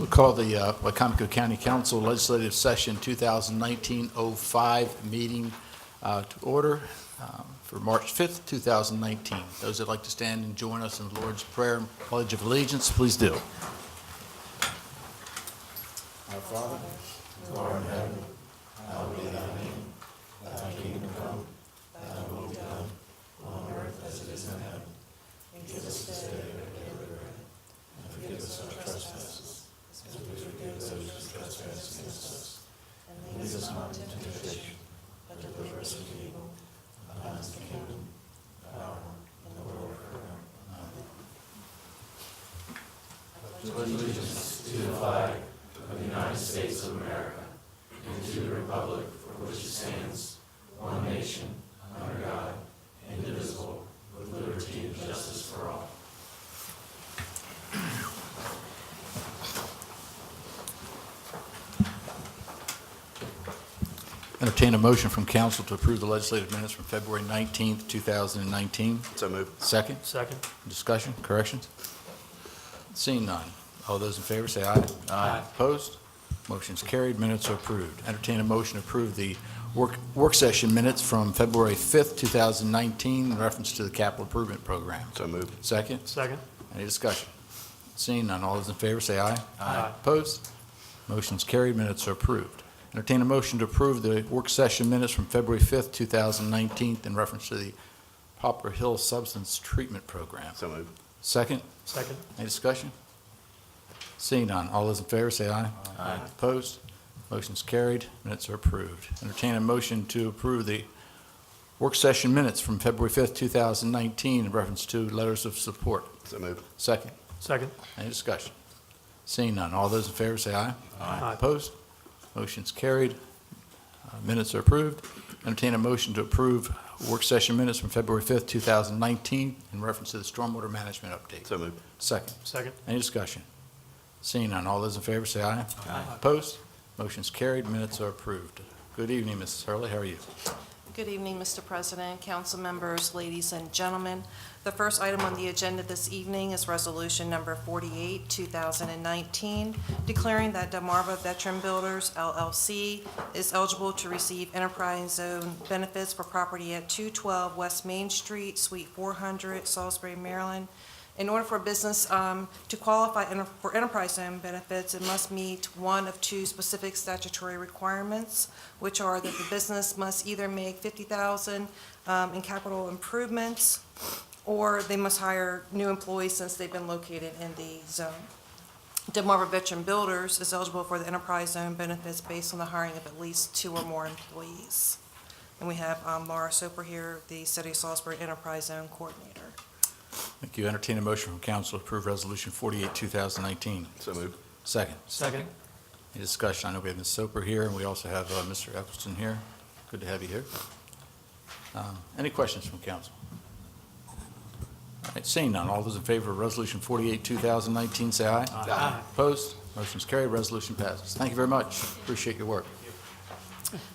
Call the Wicomico County Council Legislative Session 2019-05 meeting to order for March 5th, 2019. Those that'd like to stand and join us in the Lord's Prayer and Pledge of Allegiance, please do. Our Father, who art in heaven, hallowed be thy name. Thy kingdom come, thy will be done, on earth as it is in heaven. And give us this day our daily bread, and forgive us our trespasses, as we forgive those who trespass against us. And lead us not into temptation, but deliver us from evil. Thine is the kingdom, the power, and the glory forever. Amen. I pledge allegiance to the flag of the United States of America, and to the republic for which it stands, one nation, under God, indivisible, with liberty and justice for all. Entertain a motion from council to approve the legislative minutes from February 19th, 2019. So moved. Second? Second. Discussion, corrections? Seeing none. All those in favor say aye. Aye. Opposed? Motion's carried. Minutes are approved. Entertain a motion to approve the work session minutes from February 5th, 2019 in reference to the capital improvement program. So moved. Second? Second. Any discussion? Seeing none. All those in favor say aye. Aye. Opposed? Motion's carried. Minutes are approved. Entertain a motion to approve the work session minutes from February 5th, 2019 in reference to the Poplar Hill Substance Treatment Program. So moved. Second? Second. Any discussion? Seeing none. All those in favor say aye. Aye. Opposed? Motion's carried. Minutes are approved. Entertain a motion to approve the work session minutes from February 5th, 2019 in reference to letters of support. So moved. Second? Second. Any discussion? Seeing none. All those in favor say aye. Aye. Opposed? Motion's carried. Minutes are approved. Entertain a motion to approve work session minutes from February 5th, 2019 in reference to the stormwater management update. So moved. Second. Second. Any discussion? Seeing none. All those in favor say aye. Aye. Opposed? Motion's carried. Minutes are approved. Good evening, Mrs. Hurley. How are you? Good evening, Mr. President, council members, ladies and gentlemen. The first item on the agenda this evening is Resolution Number 48, 2019, declaring that Delmarva Veteran Builders, LLC, is eligible to receive enterprise zone benefits for property at 212 West Main Street, Suite 400, Salisbury, Maryland. In order for a business to qualify for enterprise zone benefits, it must meet one of two specific statutory requirements, which are that the business must either make $50,000 in capital improvements, or they must hire new employees since they've been located in the zone. Delmarva Veteran Builders is eligible for the enterprise zone benefits based on the hiring of at least 2 or more employees. And we have Laura Soper here, the City of Salisbury Enterprise Zone Coordinator. Thank you. Entertain a motion from council to approve Resolution 48, 2019. So moved. Second. Second. Any discussion? I know we have Ms. Soper here, and we also have Mr. Eccleston here. Good to have you here. Any questions from council? All right, seeing none. All those in favor of Resolution 48, 2019, say aye. Aye. Opposed? Motion's carried. Resolution passes. Thank you very much. Appreciate your work.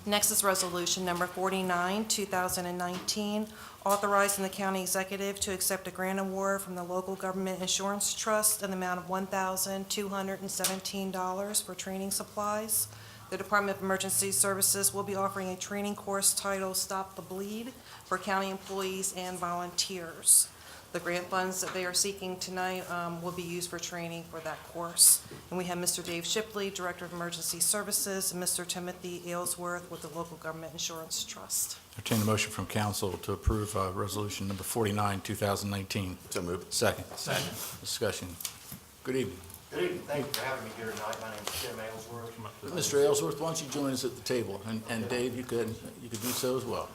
Next is Resolution Number 49, 2019, authorizing the county executive to accept a grant award from the Local Government Insurance Trust in the amount of $1,217 for training supplies. The Department of Emergency Services will be offering a training course titled Stop the Bleed for county employees and volunteers. The grant funds that they are seeking tonight will be used for training for that course. And we have Mr. Dave Shipley, Director of Emergency Services, and Mr. Timothy Aylesworth with the Local Government Insurance Trust. Entertain a motion from council to approve Resolution Number 49, 2019. So moved. Second. Second. Discussion. Good evening. Good evening. Thank you for having me here tonight. My name is Tim Aylesworth. Mr. Aylesworth, why don't you join us at the table? And Dave, you could do so as well.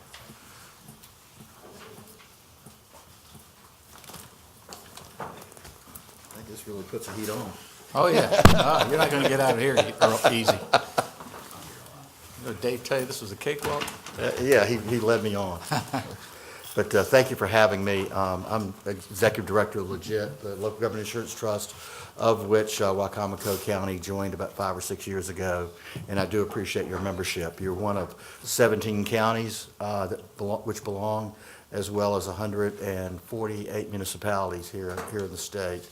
I think this really puts the heat on. Oh, yeah. You're not going to get out of here easy. Dave tell you this was a cakewalk? Yeah, he led me on. But thank you for having me. I'm Executive Director of Legit, the Local Government Insurance Trust, of which Wicomico County joined about 5 or 6 years ago, and I do appreciate your membership. You're one of 17 counties which belong, as well as 148 municipalities here in the state.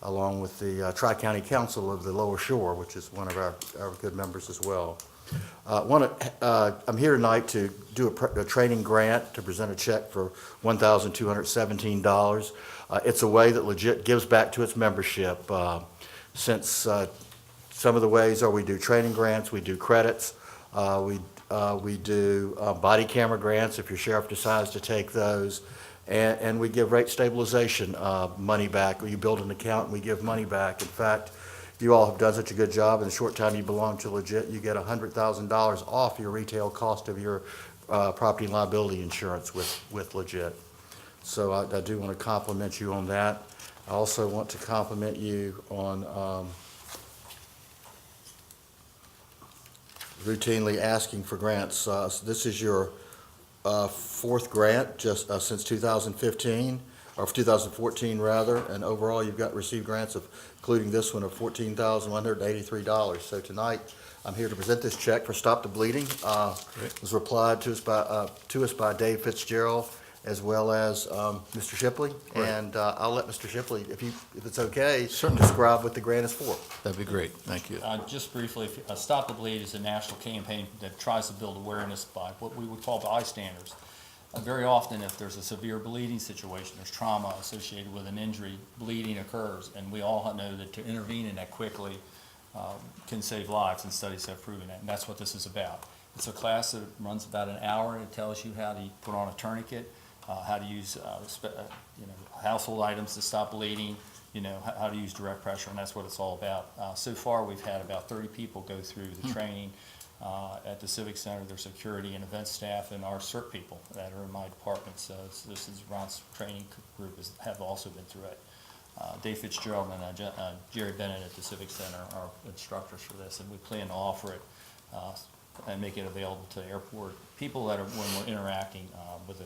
along with the Tri-County Council of the Lower Shore, which is one of our good members as well. I'm here tonight to do a training grant to present a check for $1,217. It's a way that Legit gives back to its membership. Since some of the ways are we do training grants, we do credits, we do body camera grants if your sheriff decides to take those, and we give rate stabilization money back. You build an account and we give money back. In fact, you all have done such a good job. In the short time you belong to Legit, you get $100,000 off your retail cost of your property and liability insurance with Legit. So I do want to compliment you on that. I also want to compliment you on routinely asking for grants. This is your fourth grant just since 2015, or 2014 rather, and overall you've received grants of, including this one, of $14,183. So tonight I'm here to present this check for Stop the Bleeding. It was replied to us by Dave Fitzgerald as well as Mr. Shipley, and I'll let Mr. Shipley, if it's okay, Certainly. describe what the grant is for. That'd be great, thank you. Just briefly, Stop the Bleed is a national campaign that tries to build awareness by what we would call bystanders. Very often, if there's a severe bleeding situation, there's trauma associated with an injury, bleeding occurs, and we all know that to intervene in that quickly can save lives, and studies have proven that, and that's what this is about. It's a class that runs about an hour, and it tells you how to put on a tourniquet, how to use household items to stop bleeding, how to use direct pressure, and that's what it's all about. So far, we've had about 30 people go through the training at the Civic Center, their security and event staff, and our CERT people that are in my department. So this is Ron's training group have also been through it. Dave Fitzgerald and Jerry Bennett at the Civic Center are instructors for this, and we plan to offer it and make it available to airport people that are, when we're interacting with the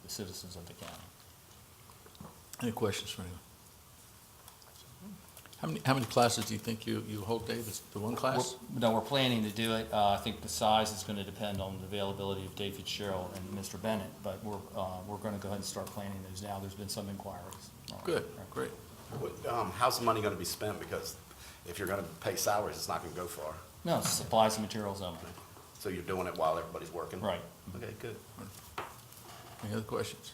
citizens of the county. Any questions for anyone? How many classes do you think you hold, Dave? Is the one class? We're planning to do it. I think the size is going to depend on the availability of Dave Fitzgerald and Mr. Bennett, but we're going to go ahead and start planning those now. There's been some inquiries. Good, great. How's the money going to be spent? Because if you're going to pay salaries, it's not going to go far. No, it's supplies and materials only. So you're doing it while everybody's working? Right. Okay, good. Any other questions?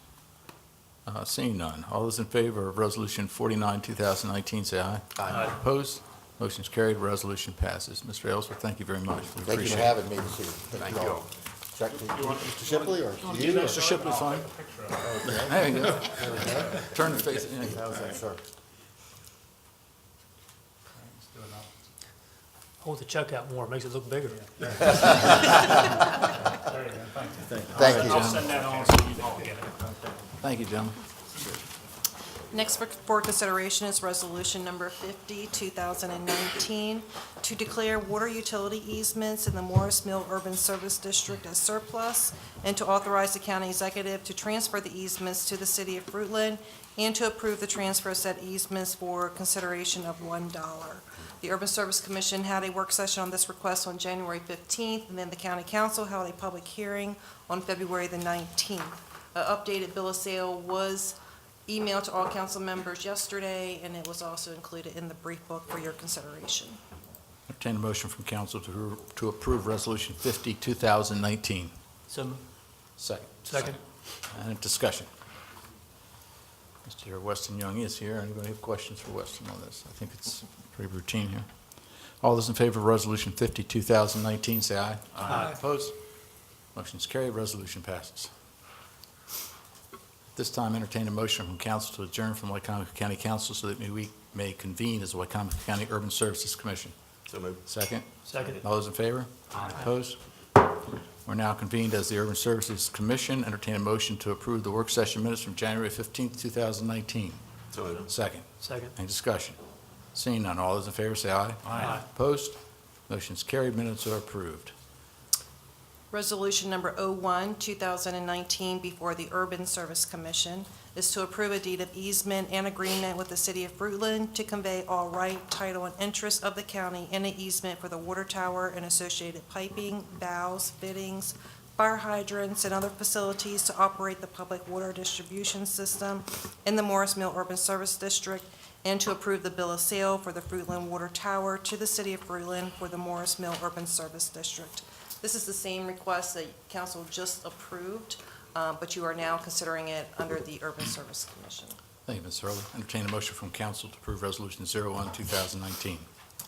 Seeing none, all those in favor of Resolution 49, 2019, say aye. Aye. Opposed? Motion's carried, resolution passes. Mr. Ellsworth, thank you very much. We Thank you appreciate for it. having me this evening. Thank you all. Check to Mr. Shipley or you? Mr. Shipley's fine. There you go. Turn the face. How's that, sir? Hold the check out more, makes it look bigger. Thank you. I'll send that on so you all get it. Thank you, gentlemen. Next for consideration is Resolution Number 50, 2019, to declare water utility easements in the Morris Mill Urban Service District as surplus, and to authorize the county executive to transfer the easements to the city of Fruitland, and to approve the transfer of said easements for consideration of $1. The Urban Service Commission had a work session on this request on January 15th, and then the County Council held a public hearing on February the 19th. An updated bill of sale was emailed to all council members yesterday, and it was also included in the brief book for your consideration. Entertain a motion from council to approve Resolution 50, 2019. So, Second. And discussion. Mr. Weston Young is here. Anybody have questions for Weston on this? I think it's pretty routine here. All those in favor of Resolution 50, 2019, say aye. Aye. Opposed? Motion's carried. Resolution passes. At this time, entertain a motion from council to adjourn from Wicomico County Council so that we may convene as the Wicomico County Urban Services Commission. So moved. Second. seconded. All those in favor? Aye. Opposed? We're now convened as the Urban Services Commission. Entertain a motion to approve the work session minutes from January 15th, 2019. So moved. Second. Second. Any discussion? Seeing none, all those in favor say aye. Aye. Opposed? Motion's carried, minutes are approved. Resolution Number 01, 2019, before the Urban Service Commission, is to approve a deed of easement and agreement with the City of Fruitland to convey all right, title, and interest of the county in an easement for the water tower and associated piping, valves, fittings, fire hydrants, and other facilities to operate the public water distribution system in the Morris Mill Urban Service District, and to approve the bill of sale for the Fruitland Water Tower to the City of Fruitland for the Morris Mill Urban Service District. This is the same request that council just approved, but you are now considering it under the Urban Service Commission. Thank you, Ms. Hurley. Entertain a motion from council to approve Resolution 01, 2019.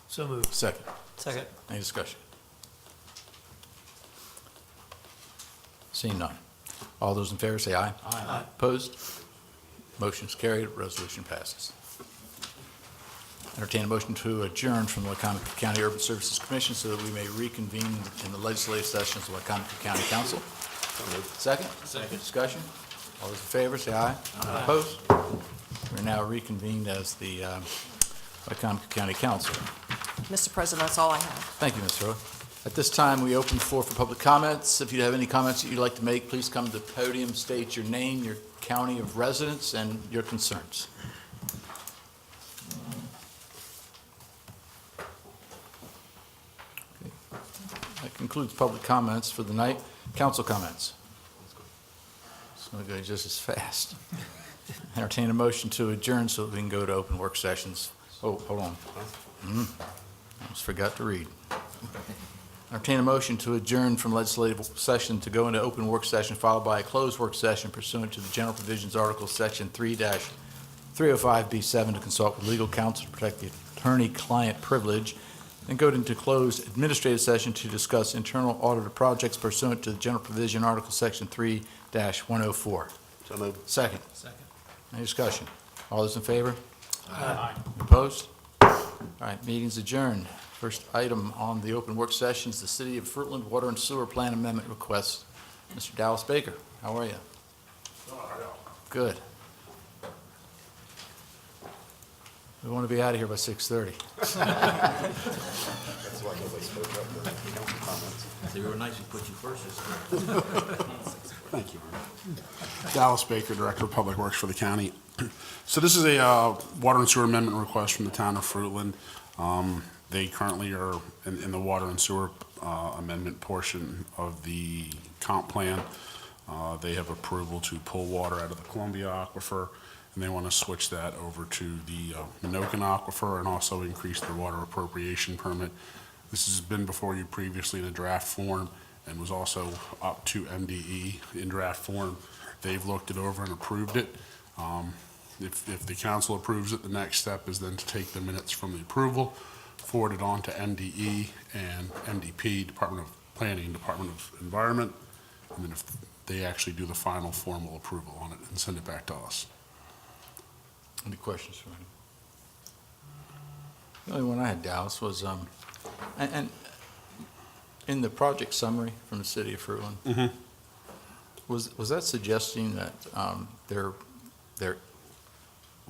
So moved. Second. Second. Any discussion? Seeing none. All those in favor say aye. Aye. Opposed? Motion is carried. Resolution passes. Entertain a motion to adjourn from the Wicomico County Urban Services Commission so that we may reconvene in the legislative sessions of Wicomico County Council. Second? Second. Discussion? All those in favor say aye. Aye. Opposed? We're now reconvened as the Wicomico County Council. Mr. President, that's all I have. Thank you, Ms. Hurley. At this time, we open the floor for public comments. If you have any comments that you'd like to make, please come to the podium, state your name, your county of residence, and your concerns. Okay. That concludes public comments for the night. Council comments. It's going to go just as fast. Entertain a motion to adjourn so that we can go to open work sessions. Oh, hold on. I almost forgot to read. Entertain a motion to adjourn from legislative session to go into open work session followed by a closed work session pursuant to the General Provisions Article Section 3-305B7 to consult with legal counsel to protect the attorney-client privilege, and go into closed administrative session to discuss internal audit of projects pursuant to the General Provision Article Section 3-104. So moved. Second. Second. Any discussion? All those in favor? Aye. Opposed? All right, meeting's adjourned. First item on the open work session is the City of Fruitland Water and Sewer Plan Amendment Request. Mr. Dallas Baker, how are you? Good. We want to be out of here by 6:30. That's why nobody spoke up for council comments. They were nice to put you first this time. Thank you. Dallas Baker, Director of Public Works for the county. So this is a water and sewer amendment request from the town of Fruitland. They currently are in the water and sewer amendment portion of the comp plan. They have approval to pull water out of the Columbia Aquifer, and they want to switch that over to the Minokan Aquifer and also increase their water appropriation permit. This has been before you previously in a draft form and was also up to MDE in draft form. They've looked it over and approved it. If the council approves it, the next step is then to take the minutes from the approval, forward it on to MDE and MDP, Department of Planning, Department of Environment, and then if they actually do the final formal approval on it and send it back to us. Any questions for me? The only one I had, Dallas, was, and in the project summary from the City of Fruitland, was that suggesting that there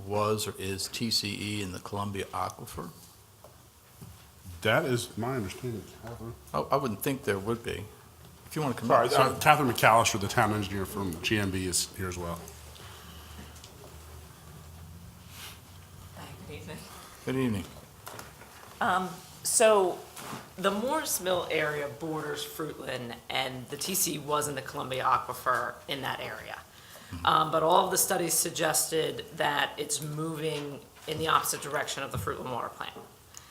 was or is TCE in the Columbia Aquifer? That is my understanding, Catherine. I wouldn't think there would be. If you want to come Sorry, up. Catherine McAllister, the town engineer from GMB, is here as well. Good evening. Good evening. So the Morris Mill area borders Fruitland, and the TC was in the Columbia Aquifer in that area. But all of the studies suggested that it's moving in the opposite direction of the Fruitland water plant.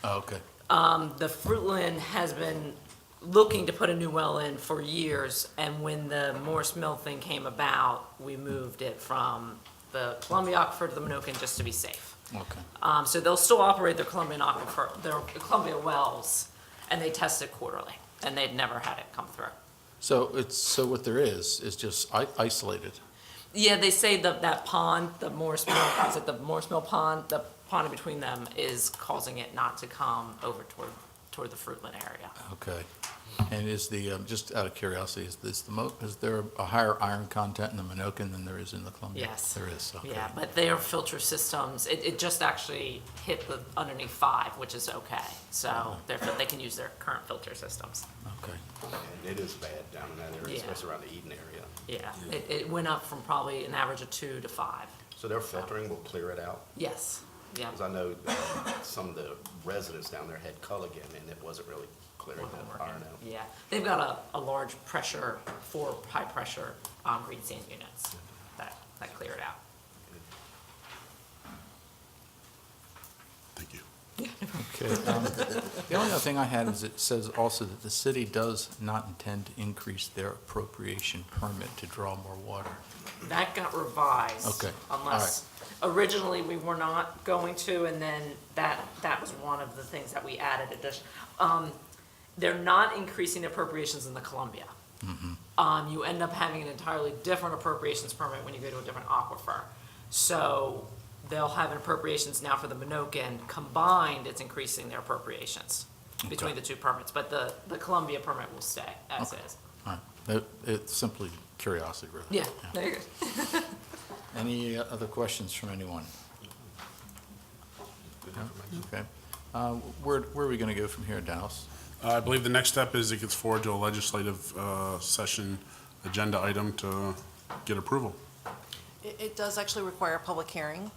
Oh, okay. The Fruitland has been looking to put a new well in for years, and when the Morris Mill thing came about, we moved it from the Columbia Aquifer to the Minokan just to be safe. Okay. So they'll still operate their Columbian aquifer, their Columbia wells, and they test it quarterly, and they'd never had it come through. So what there is just isolated. Yeah, they say that pond, the Morris Mill, is it the Morris Mill pond? The pond in between them is causing it not to come over toward the Fruitland area. Okay. And is the, just out of curiosity, is there a higher iron content in the Minokan than there is in the Columbia? Yes. There is, okay. Yeah, but their filter systems, it just actually hit the underneath 5, which is okay. So they can use their current filter systems. Okay. It is bad down in that area, Yeah. especially around the Eden area. Yeah, it went up from probably an average of 2 to 5. So their filtering will clear it out? Yes, yeah. Because I know some of the residents down there had Culligan, and it wasn't really clearing that iron out. Yeah, they've got a large pressure, 4 high pressure green sand units that clear it out. Okay. The only other thing I had is it says also that the city does not intend to increase their appropriation permit to draw more water. That got revised. Okay, all Unless, originally, we were not going to, and then that was one of the things that we added addition. They're not increasing appropriations in the Columbia. You end up having an entirely different appropriations permit when you go to a different aquifer. So they'll have an appropriations now for the Minokan. Combined, it's increasing their appropriations between the two permits, but the Columbia permit will stay as is. All right. It's simply curiosity, really. Yeah, there you go. Any other questions from anyone? No? Okay. Where are we going to go from here, Dallas? I believe the next step is it gets forward to a legislative session agenda item to get approval. It does actually require a public hearing,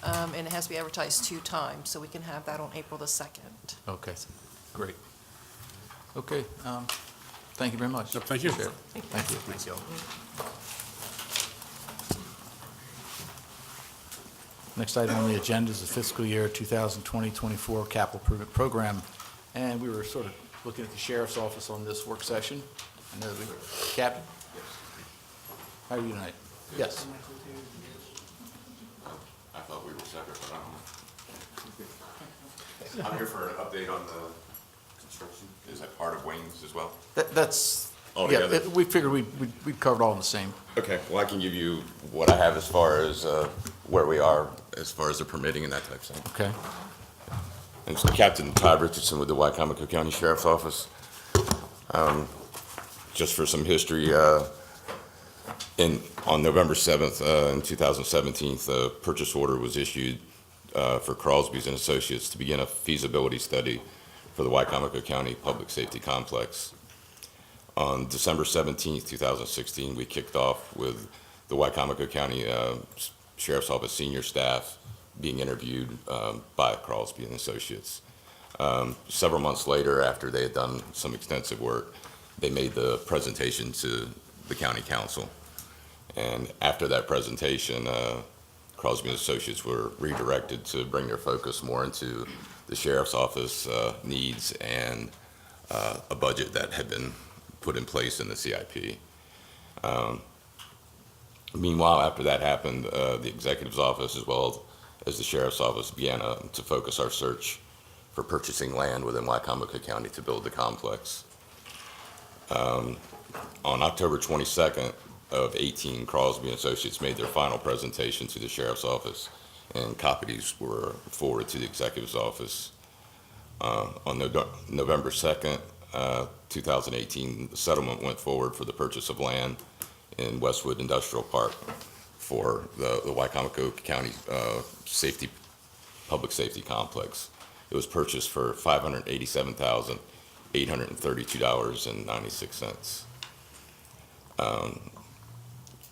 and it has to be advertised 2 times, so we can have that on April the 2nd. Okay, great. Okay, thank you very much. Yep, thank you. Appreciate it. Thank you. Thank you. Next item on the agenda is the fiscal year 2020-24 capital improvement program. And we were sort of looking at the sheriff's office on this work session. I know Captain? How are you tonight? Yes. I thought we were separate, but I don't know. I'm here for an update on the construction. Is that part of Wayne's as well? That's, All yeah, together? we figured we'd cover it all in the same. Okay, well, I can give you what I have as far as where we are, as far as the permitting and that type of thing. Okay. And so Captain Todd Richardson with the Wicomico County Sheriff's Office. Just for some history, on November 7th, in 2017, the purchase order was issued for Crosby's and Associates to begin a feasibility study for the Wicomico County Public Safety Complex. On December 17th, 2016, we kicked off with the Wicomico County Sheriff's Office senior staff being interviewed by Crosby and Associates. Several months later, after they had done some extensive work, they made the presentation to the county council. And after that presentation, Crosby and Associates were redirected to bring their focus more into the sheriff's office needs and a budget that had been put in place in the CIP. Meanwhile, after that happened, the executive's office as well as the sheriff's office began to focus our search for purchasing land within Wicomico County to build the complex. On October 22nd of 18, Crosby and Associates made their final presentation to the sheriff's office, and copies were forwarded to the executive's office. On November 2nd, 2018, the settlement went forward for the purchase of land in Westwood Industrial Park for the Wicomico County Public Safety Complex. It was purchased for $587,832.96.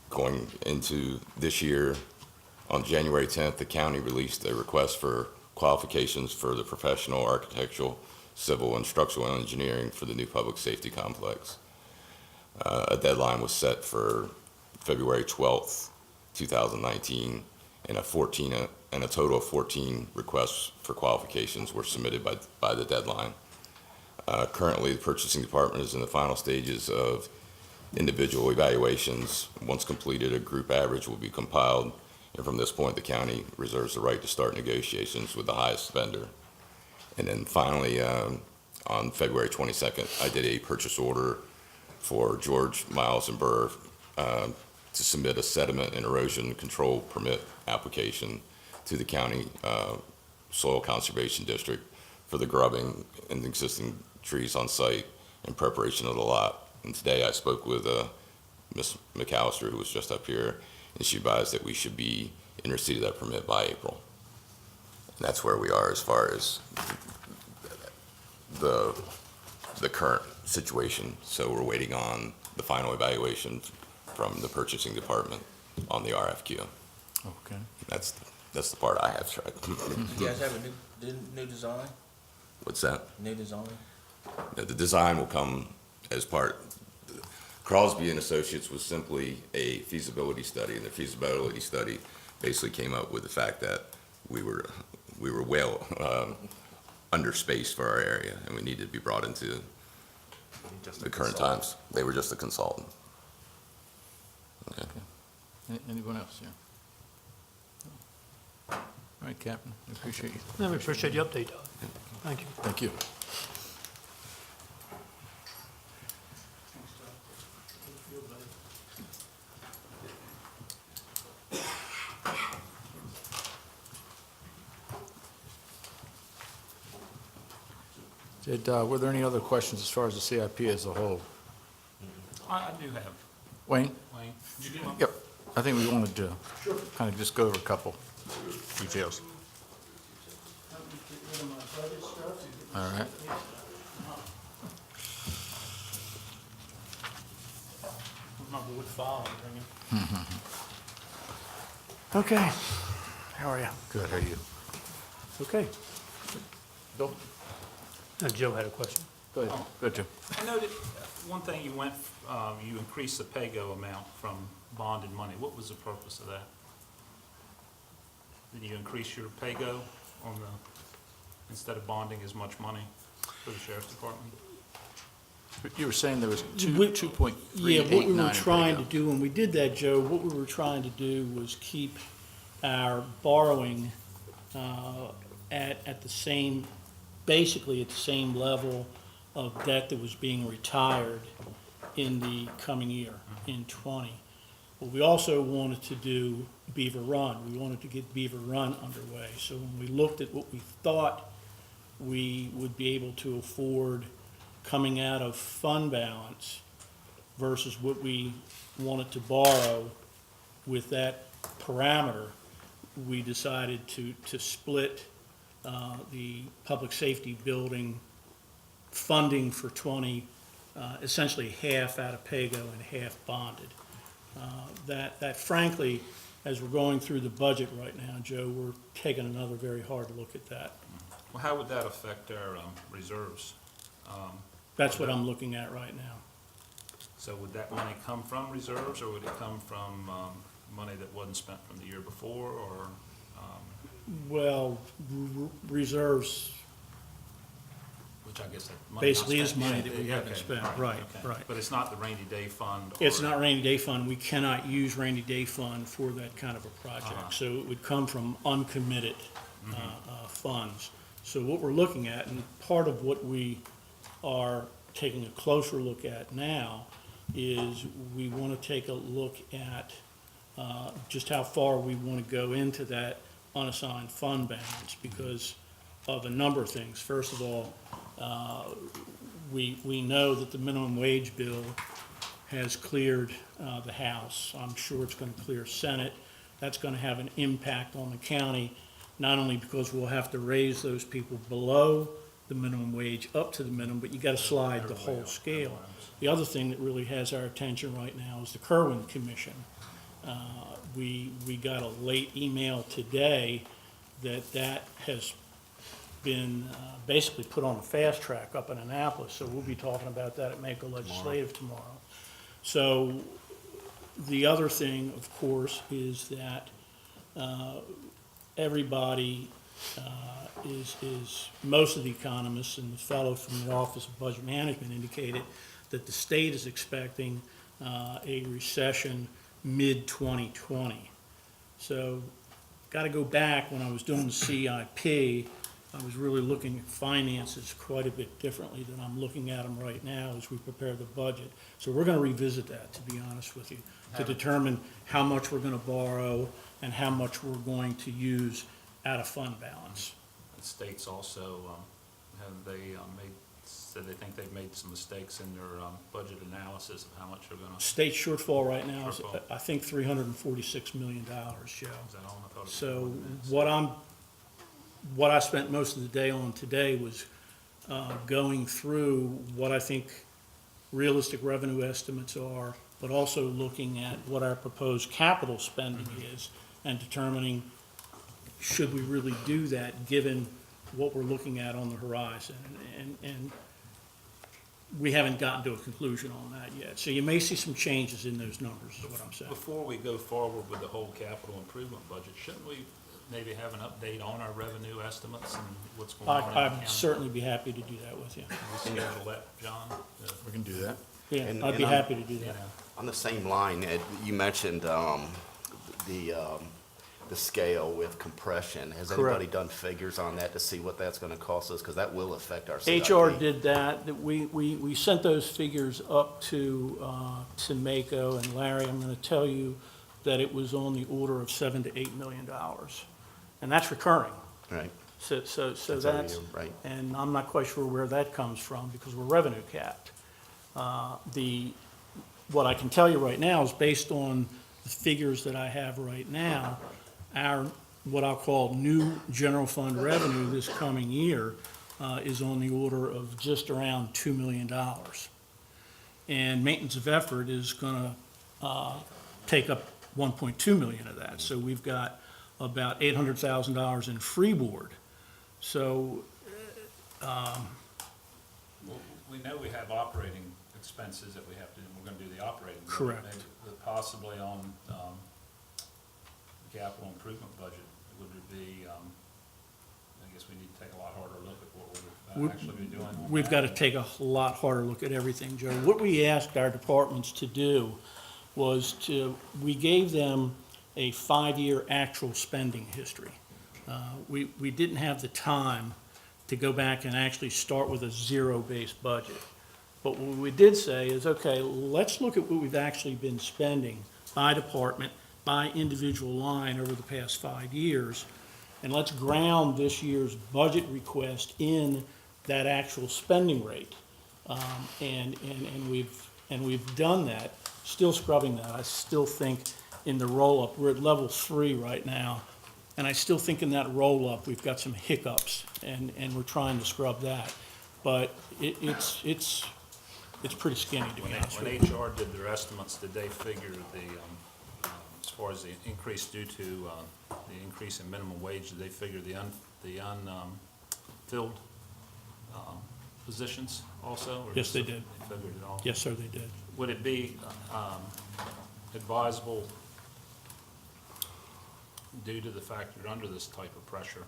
Going into this year, on January 10th, the county released a request for qualifications for the professional, architectural, civil, and structural engineering for the new public safety complex. A deadline was set for February 12th, 2019, and a total of 14 requests for qualifications were submitted by the deadline. Currently, the purchasing department is in the final stages of individual evaluations. Once completed, a group average will be compiled, and from this point, the county reserves the right to start negotiations with the highest vendor. And then finally, on February 22nd, I did a purchase order for George, Miles, and Burr to submit a sediment and erosion control permit application to the county soil conservation district for the grubbing and existing trees on site in preparation of the lot. And today I spoke with Ms. McAllister, who was just up here, and she advised that we should be in receipt of that permit by April. And that's where we are as far as the current situation. So we're waiting on the final evaluation from the purchasing department on the RFQ. Okay. That's the part I have tried. Do you guys have a new design? What's that? New design? The design will come as part. Crosby and Associates was simply a feasibility study, and the feasibility study basically came up with the fact that we were well underspaced for our area, and we needed to be brought into the current times. They were just a consultant. Okay. Anyone else, yeah? All right, Captain, I appreciate you. No, we appreciate the update, Doug. Thank you. Thank you. Were there any other questions as far as the CIP as a whole? I do have, Wayne? Wayne. You do? Yep. I think we wanted to kind of just go over a couple details. All right. My board file, Okay. how are you? Good, how are you? Okay. Bill? Joe had a question. Go ahead. Go ahead, Jim. I noted one thing you went, you increased the pay-go amount from bonded money. What was the purpose of that? Did you increase your pay-go on the, instead of bonding as much money for the sheriff's department? You were saying there was We- 2.389. Yeah, what we were in trying to pay-go. do, when we did that, Joe, what we were trying to do was keep our borrowing at the same, basically at the same level of debt that was being retired in the coming year, in '20. But we also wanted to do Beaver Run. We wanted to get Beaver Run underway. So when we looked at what we thought we would be able to afford coming out of fund balance versus what we wanted to borrow with that parameter, we decided to split the public safety building funding for '20, essentially half out of PAYGO and half bonded. That frankly, as we're going through the budget right now, Joe, we're taking another very hard look at that. Well, how would that affect our reserves? That's what I'm looking at right now. So would that money come from reserves, or would it come from money that wasn't spent from the year before, or? Well, reserves Which I guess that money not basically is spent money yet. that we Okay, haven't spent, right, okay. right. But it's not the rainy day fund? It's or- not rainy day fund. We cannot use rainy day fund for that kind of a project. So it would come from uncommitted funds. So what we're looking at, and part of what we are taking a closer look at now, is we want to take a look at just how far we want to go into that unassigned fund balance because of a number of things. First of all, we know that the minimum wage bill has cleared the House. I'm sure it's going to clear Senate. That's going to have an impact on the county, not only because we'll have to raise those people below the minimum wage up to the minimum, but you got to slide the whole scale. The other thing that really has our attention right now is the Kerwin Commission. We got a late email today that has been basically put on a fast track up in Annapolis, so we'll be talking about that at Mako Legislative tomorrow. So the other thing, of course, is that everybody is, most of the economists and the fellow from the Office of Budget Management indicated that the state is expecting a recession mid-2020. So, got to go back, when I was doing the CIP, I was really looking at finances quite a bit differently than I'm looking at them right now as we prepare the budget. So we're going to revisit that, to be honest with you, to determine how much we're going to borrow and how much we're going to use out of fund balance. The states also, have they said they think they've made some mistakes in their budget analysis of how much they're gonna, is State shortfall right now is, Shortfall. I think, $346 million, Joe. that all? I thought it was So more than that. what I spent most of the day on today was going through what I think realistic revenue estimates are, but also looking at what our proposed capital spending is and determining, should we really do that, given what we're looking at on the horizon? And we haven't gotten to a conclusion on that yet. So you may see some changes in those numbers, is what I'm saying. Before we go forward with the whole capital improvement budget, shouldn't we maybe have an update on our revenue estimates and what's going on in the I'd county? certainly be happy to do that with you. Can we schedule that, John? We can do that. Yeah, And- I'd be and happy to do You that. know, On the same line, Ed, you mentioned the scale with compression. Has Correct. anybody done figures on that to see what that's gonna cost us? Because that will affect our CIP. HR did that, we sent those figures up to Mako, and Larry, I'm gonna tell you that it was on the order of $7 to $8 million. And that's recurring, Right, so every that's, year, right. and I'm not quite sure where that comes from, because we're revenue capped. What I can tell you right now is based on the figures that I have right now, our, what I'll call new general fund revenue this coming year is on the order of just around $2 million. And maintenance of effort is gonna take up 1.2 million of that. So we've got about $800,000 in freeboard. So, well, we know we have operating expenses that we have to, we're gonna do the operating. budget. Correct. Maybe possibly on, capital improvement budget, would it be, I guess we need to take a lot harder look at what we're actually be doing. on we've that. got to take a lot harder look at everything, Joe. What we asked our departments to do was we gave them a 5-year actual spending history. We didn't have the time to go back and actually start with a zero-based budget. But what we did say is, okay, let's look at what we've actually been spending by department, by individual line over the past 5 years, and let's ground this year's budget request in that actual spending rate. And we've done that, still scrubbing that. I still think in the roll-up, we're at level 3 right now, and I still think in that roll-up, we've got some hiccups, and we're trying to scrub that. But it's pretty skinny, to be honest with you. When HR did their estimates, did they figure as far as the increase due to, the increase in minimum wage, did they figure the unfilled, positions also? Or Yes, they did. They figured it all? Yes, sir, they did. Would it be, advisable, due to the fact you're under this type of pressure,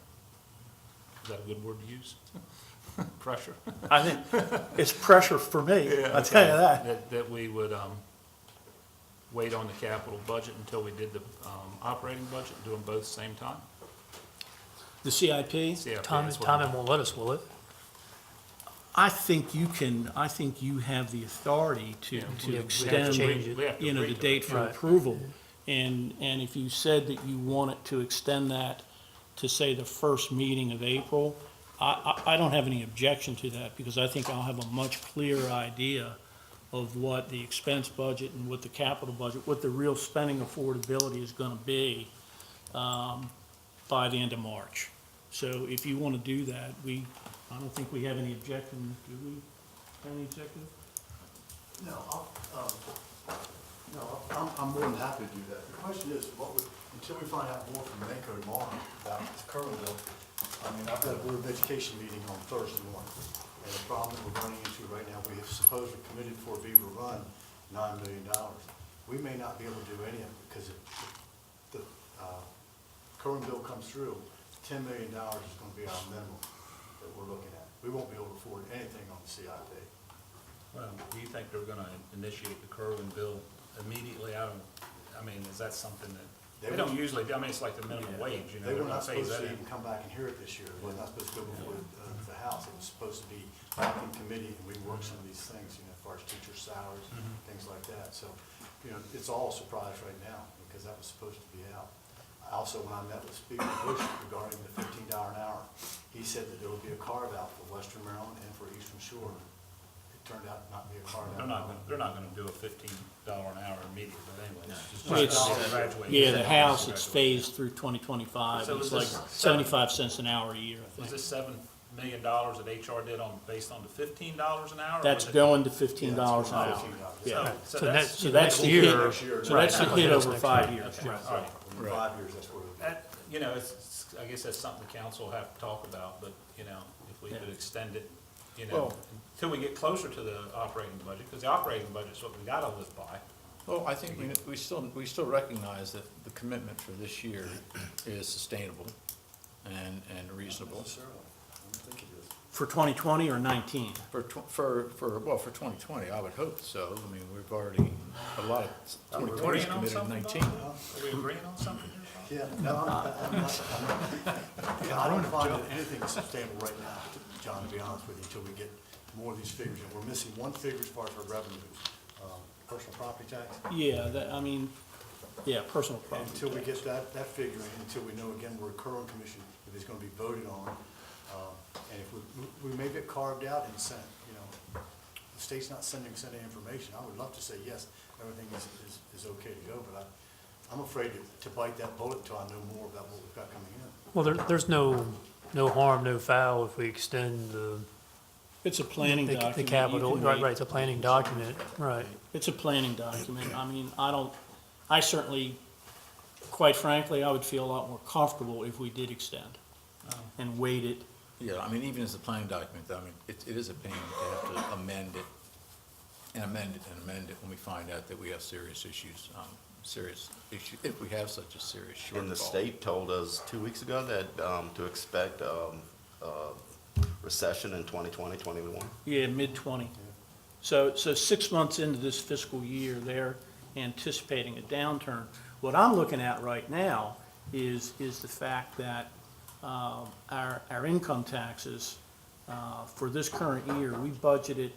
is that a good word to use? Pressure? I think it's pressure for me, I'll tell you that. That we would, wait on the capital budget until we did the, operating budget, do them both at the same time? The CIP, CIP, Tom that's what I- won't let us, will it? I think you have the authority to we extend, change it. We have to the agree to date it. for Right. approval. And if you said that you wanted to extend that to, say, the first meeting of April, I don't have any objection to that, because I think I'll have a much clearer idea of what the expense budget and what the capital budget, what the real spending affordability is gonna be, by the end of March. So if you wanna do that, I don't think we have any objection, do we, have any executive? I'm more than happy to do that. The question is, until we find out more from Mako tomorrow about this current bill, I mean, I've got a Board of Education meeting on Thursday morning, and the problem that we're running into right now, we have supposedly committed for Beaver Run $9 million. We may not be able to do any of it, because if the current bill comes through, $10 million is gonna be our minimum that we're looking at. We won't be able to afford anything on the CIP. Well, do you think they're gonna initiate the Kerwin bill immediately out of, I mean, is that something that, they don't usually, I mean, it's like the minimum wage, you know, They they're were gonna not phase supposed that to in. even come back and hear it this year. It was not supposed to go before the House. It was supposed to be back in committee, and we worked some of these things, as far as teacher salaries, things like that. So, it's all a surprise right now, because that was supposed to be out. Also, when I met with Speaker Bush regarding the $15 an hour, he said that there would be a carve-out for Western Maryland and for Eastern Shore. It turned out not to be a carve-out. They're not gonna do a $15 an hour immediately, but anyway, it's It's- just graduate. Yeah, the House, it's phased through 2025, So it's is like this- 75 cents an hour a year, I Was think. this $7 million that HR did based on the $15 an hour? or That's was it- going to $15 an hour. $15. Yeah. So So that's, So that's the year- hit, Next year, so that's the Right. hit That's over next 5 year. years. okay, Right. all right. In 5 years, that's where it'll be. That, I guess that's something the council will have to talk about, but, if we could extend it, Well- until we get closer to the operating budget, because the operating budget's what we gotta live by. Well, I think we still recognize that the commitment for this year is sustainable and reasonable. For 2020 or 19? For 2020, I would hope so. I mean, we've already, a lot of 2020 is Agreeing on committed in something, 19. Bob? Are we agreeing on something here, Bob? Yeah, no, I don't find that anything is sustainable right now, John, to be honest with you, until we get more of these figures. And we're missing one figure as far as our revenues, personal property tax. Yeah, personal And property. until we tax. get that figure, and until we know again, we're a current commission, if it's gonna be voted on, and if we may get carved out in the Senate, you know. The state's not sending information. I would love to say, yes, everything is okay to go, but I'm afraid to bite that bullet until I know more about what we've got coming in. Well, there's no harm, no foul if we extend It's a planning document. the You capital, can right, make- it's a planning document, right. It's a planning document. I mean, I certainly, quite frankly, I would feel a lot more comfortable if we did extend and wait it. Yeah, I mean, even as a planning document, I mean, it is a pain to have to amend it and amend it and amend it when we find out that we have serious issues, if we have such a serious shortfall. And the state told us 2 weeks ago that, to expect, recession in 2020, 21. Yeah, mid-20. So 6 months into this fiscal year, they're anticipating a downturn. What I'm looking at right now is the fact that our income taxes for this current year, we budgeted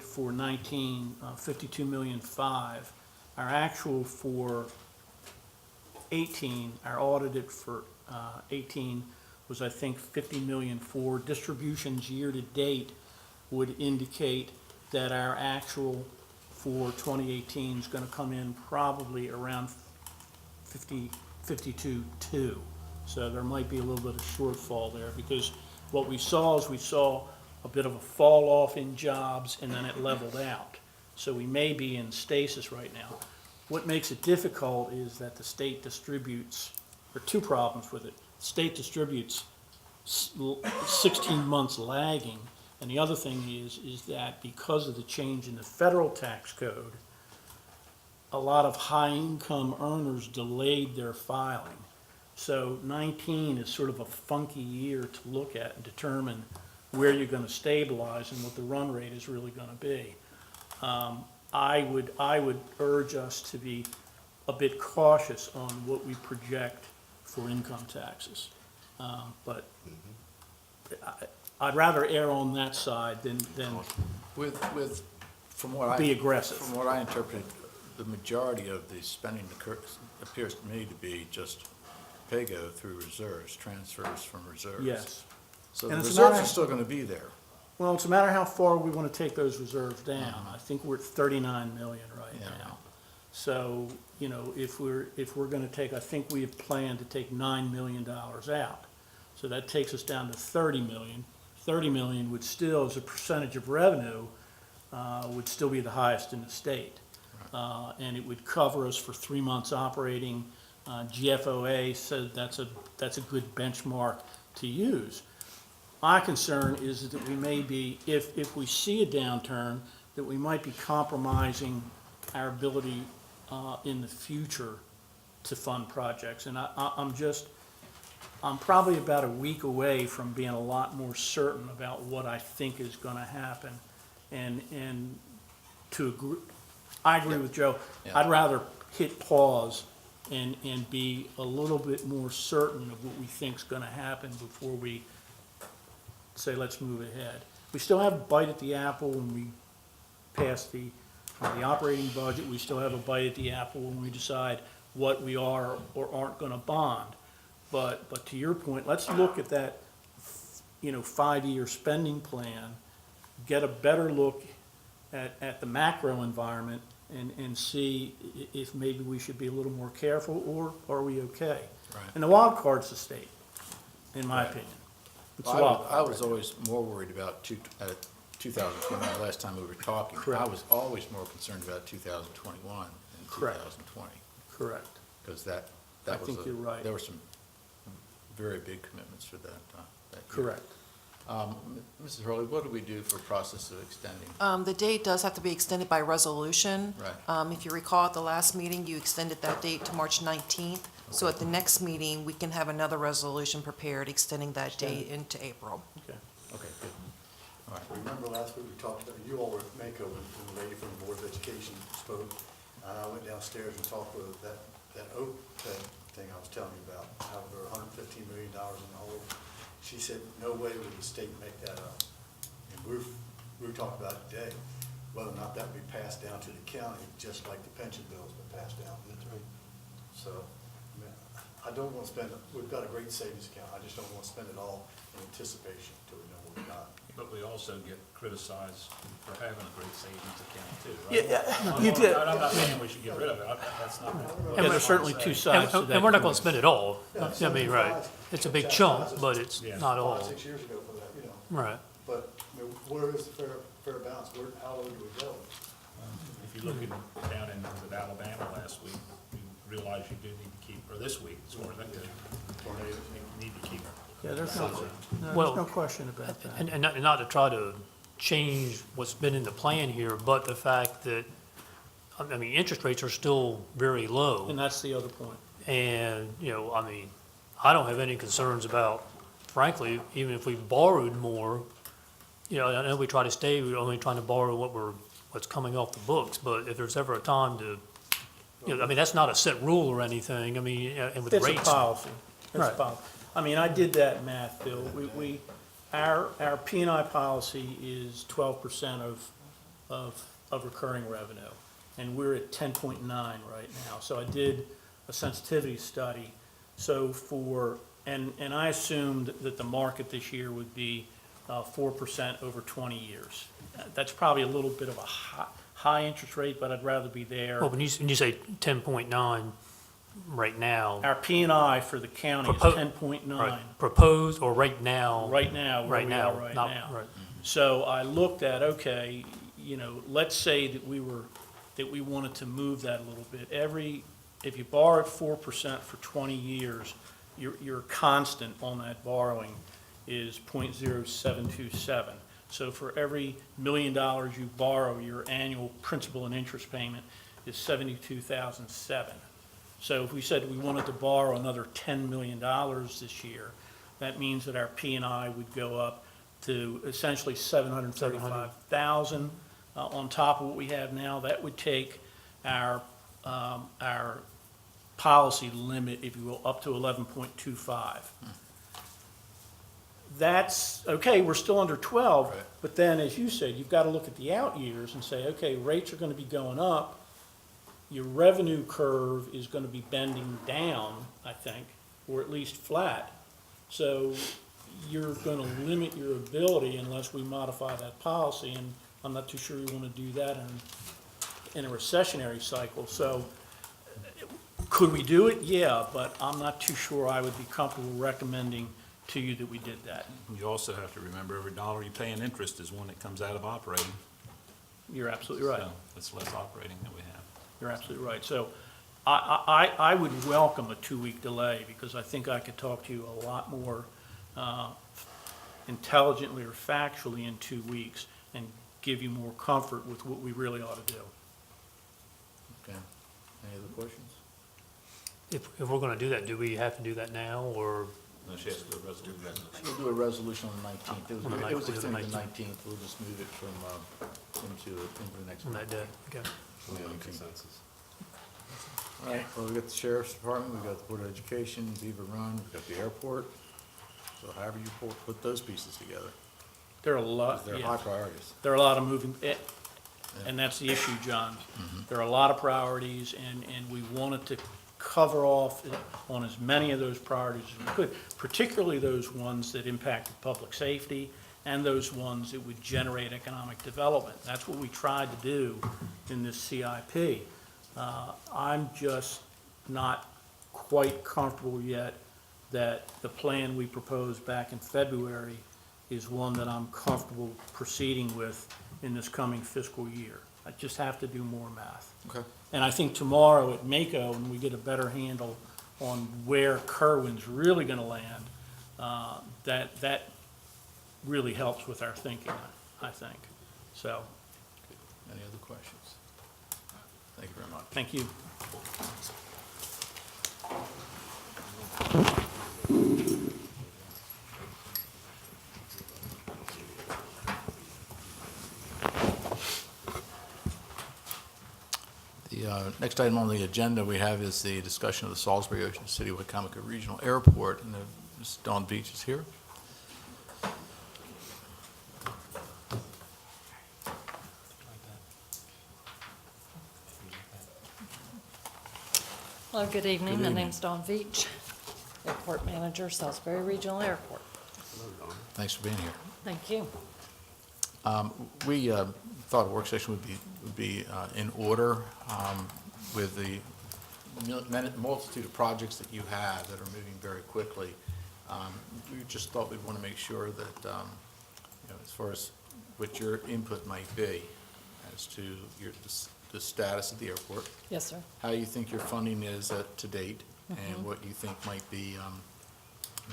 for 19, 52,500,000. Our actual for 18, our audited for 18 was, I think, 50,000,004. Distributions year to date would indicate that our actual for 2018 is going to come in probably around 52,200. So there might be a little bit of shortfall there, because what we saw is a bit of a fall off in jobs, and then it leveled out. So we may be in stasis right now. What makes it difficult is that the state distributes, there are two problems with it. The state distributes 16 months lagging, and the other thing is that because of the change in the federal tax code, a lot of high-income earners delayed their filing. So 19 is sort of a funky year to look at and determine where you're going to stabilize and what the run rate is really going to be. I would urge us to be a bit cautious on what we project for income taxes. But I'd rather err on that side than From what be aggressive. From what I interpret, the majority of the spending appears to me to be just pay-go through reserves, transfers from reserves. Yes. So And the it's a reserves matter- are still going to be there. Well, it's a matter how far we want to take those reserves down. I think we're at 39 million right Yeah. now. So, you know, if we're going to take, I think we have planned to take $9 million out. So that takes us down to 30 million. 30 million would still, as a percentage of revenue, would still be the highest in the state. And it would cover us for 3 months operating. GFOA said that's a good benchmark to use. My concern is that we may be, if we see a downturn, that we might be compromising our ability in the future to fund projects. And I'm probably about a week away from being a lot more certain about what I think is going to happen. And to agree, I agree with Joe. Yeah. I'd rather hit pause and be a little bit more certain of what we think's going to happen before we say, let's move ahead. We still have a bite at the apple when we pass the operating budget. We still have a bite at the apple when we decide what we are or aren't going to bond. But to your point, let's look at that, 5-year spending plan, get a better look at the macro environment and see if maybe we should be a little more careful, or are we okay? Right. And the wild card's the state, in my Right. opinion. It's the wild I card. was always more worried about 2020, the last time we were talking. Correct. I was always more concerned about 2021 than Correct. 2020. Correct. Because that I was think you're right. There were some very big commitments for that year. Correct. Mrs. Hurley, what do we do for process of extending? The date does have to be extended by resolution. Right. If you recall, at the last meeting, you extended that date to March 19th. So at the next meeting, we can have another resolution prepared extending that date into April. Okay, good. All right. Remember last week we talked about, you all were at Mako and the lady from the Board of Education spoke. I went downstairs and talked with that OPEB thing I was telling you about, how there were $115 million in the hole. She said, no way would the state make that up. And we talked about it today, whether or not that would be passed down to the county, just like the pension bill's been passed down. That's right. So, I mean, I don't want to spend, we've got a great savings account, I just don't want to spend it all in anticipation until we know what we got. But we also get criticized for having a great savings account too, right? Yeah, you did. I'm not saying we should get rid of it, that's not. And there's certainly two sides to that. And we're not gonna spend it all. Yeah, I mean, right, it's a big chunk, but it's Yeah. not 5, all. 6 years ago for that, Right. But I mean, where is the fair balance? How low do we go? If you look down in Alabama last week, you realize you do need to keep, or this week, as far as that goes, you need to keep. Yeah, there's Well, no question about that. And not to try to change what's been in the plan here, but the fact that, I mean, interest rates are still very low. And that's the other point. And, you know, I mean, I don't have any concerns about, frankly, even if we borrowed more, you know, I know we try to stay, we're only trying to borrow what's coming off the books, but if there's ever a time to, you know, I mean, that's not a set rule or anything, I mean, and with It's a rates. policy. It's a Right. policy. I mean, I did that math, Bill. Our P&I policy is 12% of recurring revenue, and we're at 10.9 right now. So I did a sensitivity study. So and I assumed that the market this year would be 4% over 20 years. That's probably a little bit of a high interest rate, but I'd rather be there. Well, when you say 10.9 right now, Our P&I for the county is Propo- 10.9. right, proposed or right now? Right now, where Right we now, are right not- now. right. So I looked at, okay, you know, let's say that we wanted to move that a little bit. If you borrow at 4% for 20 years, your constant on that borrowing is 0.0727. So for every $1 million you borrow, your annual principal and interest payment is $72,007. So if we said we wanted to borrow another $10 million this year, that means that our P&I would go up to essentially $735,000 on top of what we have now. That would take our policy limit, if you will, up to 11.25. That's, okay, we're still under 12, Right. but then, as you said, you've got to look at the out years and say, okay, rates are going to be going up. Your revenue curve is going to be bending down, I think, or at least flat. So you're going to limit your ability unless we modify that policy, and I'm not too sure we want to do that in a recessionary cycle. So could we do it? Yeah, but I'm not too sure I would be comfortable recommending to you that we did that. You also have to remember, every dollar you pay in interest is one that comes out of operating. You're absolutely right. So it's less operating that we have. You're absolutely right. So I would welcome a 2-week delay, because I think I could talk to you a lot more intelligently or factually in 2 weeks and give you more comfort with what we really ought to do. Okay. Any other questions? If we're gonna do that, do we have to do that now, or? No, she has to do a resolution. We'll do a resolution on the 19th. On the It was 19th. extended to the 19th. We'll just move it from, into the next On one. that day, okay. We have a consensus. All right, well, we got the sheriff's department, we got the Board of Education, Beaver Run, we got the airport. So however you put those pieces together, There are a lot, they're yeah. high priorities. There are a lot of moving, and that's the issue, John. There are a lot of priorities, and we wanted to cover off on as many of those priorities as we could, particularly those ones that impacted public safety and those ones that would generate economic development. That's what we tried to do in this CIP. I'm just not quite comfortable yet that the plan we proposed back in February is one that I'm comfortable proceeding with in this coming fiscal year. I just have to do more math. Okay. And I think tomorrow at Mako, when we get a better handle on where Kerwin's really gonna land, that really helps with our thinking, I think. So, Any other questions? Thank you very much. thank you. The next item on the agenda we have is the discussion of the Salisbury Ocean City Wicomico Regional Airport, and Ms. Dawn Beach is here. Hello, good evening. Good My evening. name's Dawn Veach, Airport Manager, Salisbury Regional Airport. Thanks for being here. Thank you. We thought a work session would be in order with the multitude of projects that you have that are moving very quickly. We just thought we'd want to make sure that, as far as what your input might be as to the status of the airport, Yes, sir. how you think your funding is to date, and what you think might be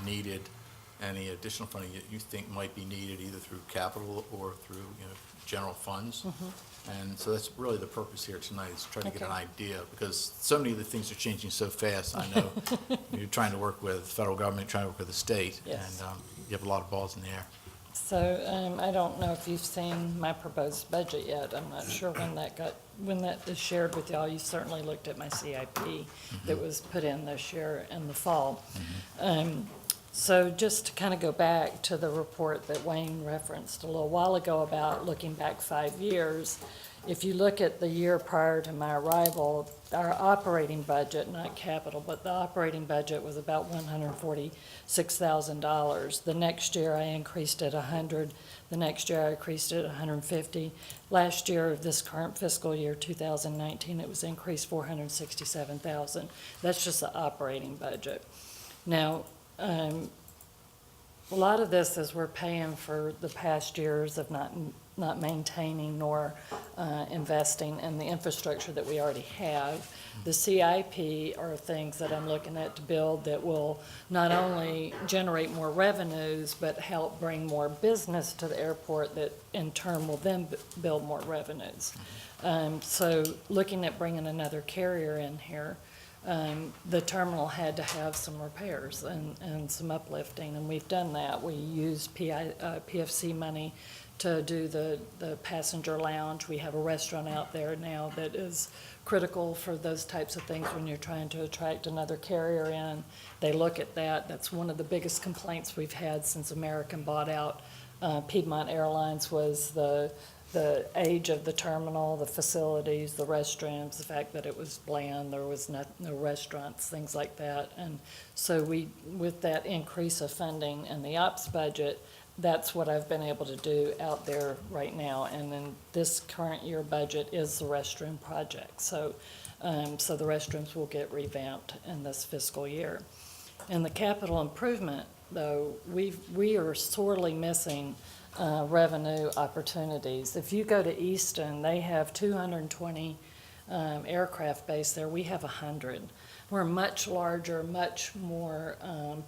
needed, any additional funding that you think might be needed either through capital or through, general funds. And so that's really the purpose here tonight, is try to get an Okay. idea, because so many of the things are changing so fast. I know you're trying to work with the federal government, trying to work with the state, Yes. and you have a lot of balls in the air. So I don't know if you've seen my proposed budget yet. I'm not sure when that is shared with y'all. You certainly looked at my CIP that was put in this year in the fall. So just to kind of go back to the report that Wayne referenced a little while ago about looking back 5 years, if you look at the year prior to my arrival, our operating budget, not capital, but the operating budget was about $146,000. The next year I increased it 100. The next year I increased it 150. Last year, this current fiscal year, 2019, it was increased 467,000. That's just the operating budget. Now, a lot of this is we're paying for the past years of not maintaining nor investing in the infrastructure that we already have. The CIP are things that I'm looking at to build that will not only generate more revenues, but help bring more business to the airport that in turn will then build more revenues. So looking at bringing another carrier in here, the terminal had to have some repairs and some uplifting, and we've done that. We used PFC money to do the passenger lounge. We have a restaurant out there now that is critical for those types of things when you're trying to attract another carrier in. They look at that. That's one of the biggest complaints we've had since American bought out Piedmont Airlines was the age of the terminal, the facilities, the restrooms, the fact that it was bland, there was no restaurants, things like that. And so with that increase of funding in the ops budget, that's what I've been able to do out there right now. And then this current year budget is the restroom project. So the restrooms will get revamped in this fiscal year. In the capital improvement, though, we are sorely missing revenue opportunities. If you go to Easton, they have 220 aircraft based there. We have 100. We're a much larger, much more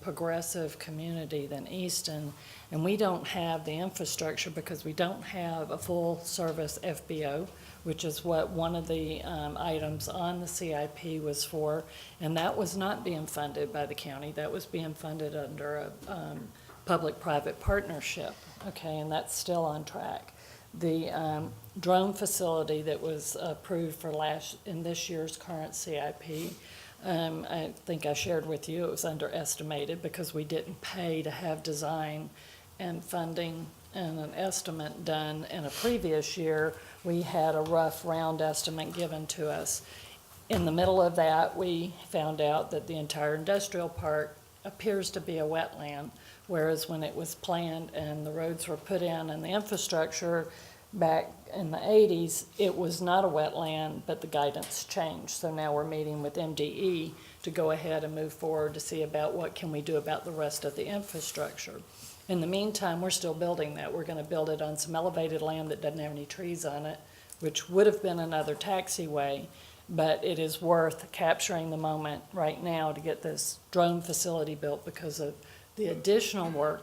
progressive community than Easton, and we don't have the infrastructure because we don't have a full-service FBO, which is what one of the items on the CIP was for, and that was not being funded by the county. That was being funded under a public-private partnership, okay, and that's still on track. The drone facility that was approved for in this year's current CIP, I think I shared with you, it was underestimated because we didn't pay to have design and funding and an estimate done in a previous year. We had a rough round estimate given to us. In the middle of that, we found out that the entire industrial park appears to be a wetland, whereas when it was planned and the roads were put in and the infrastructure back in the 80s, it was not a wetland, but the guidance changed. So now we're meeting with MDE to go ahead and move forward to see about what can we do about the rest of the infrastructure. In the meantime, we're still building that. We're going to build it on some elevated land that doesn't have any trees on it, which would have been another taxiway, but it is worth capturing the moment right now to get this drone facility built because of the additional work,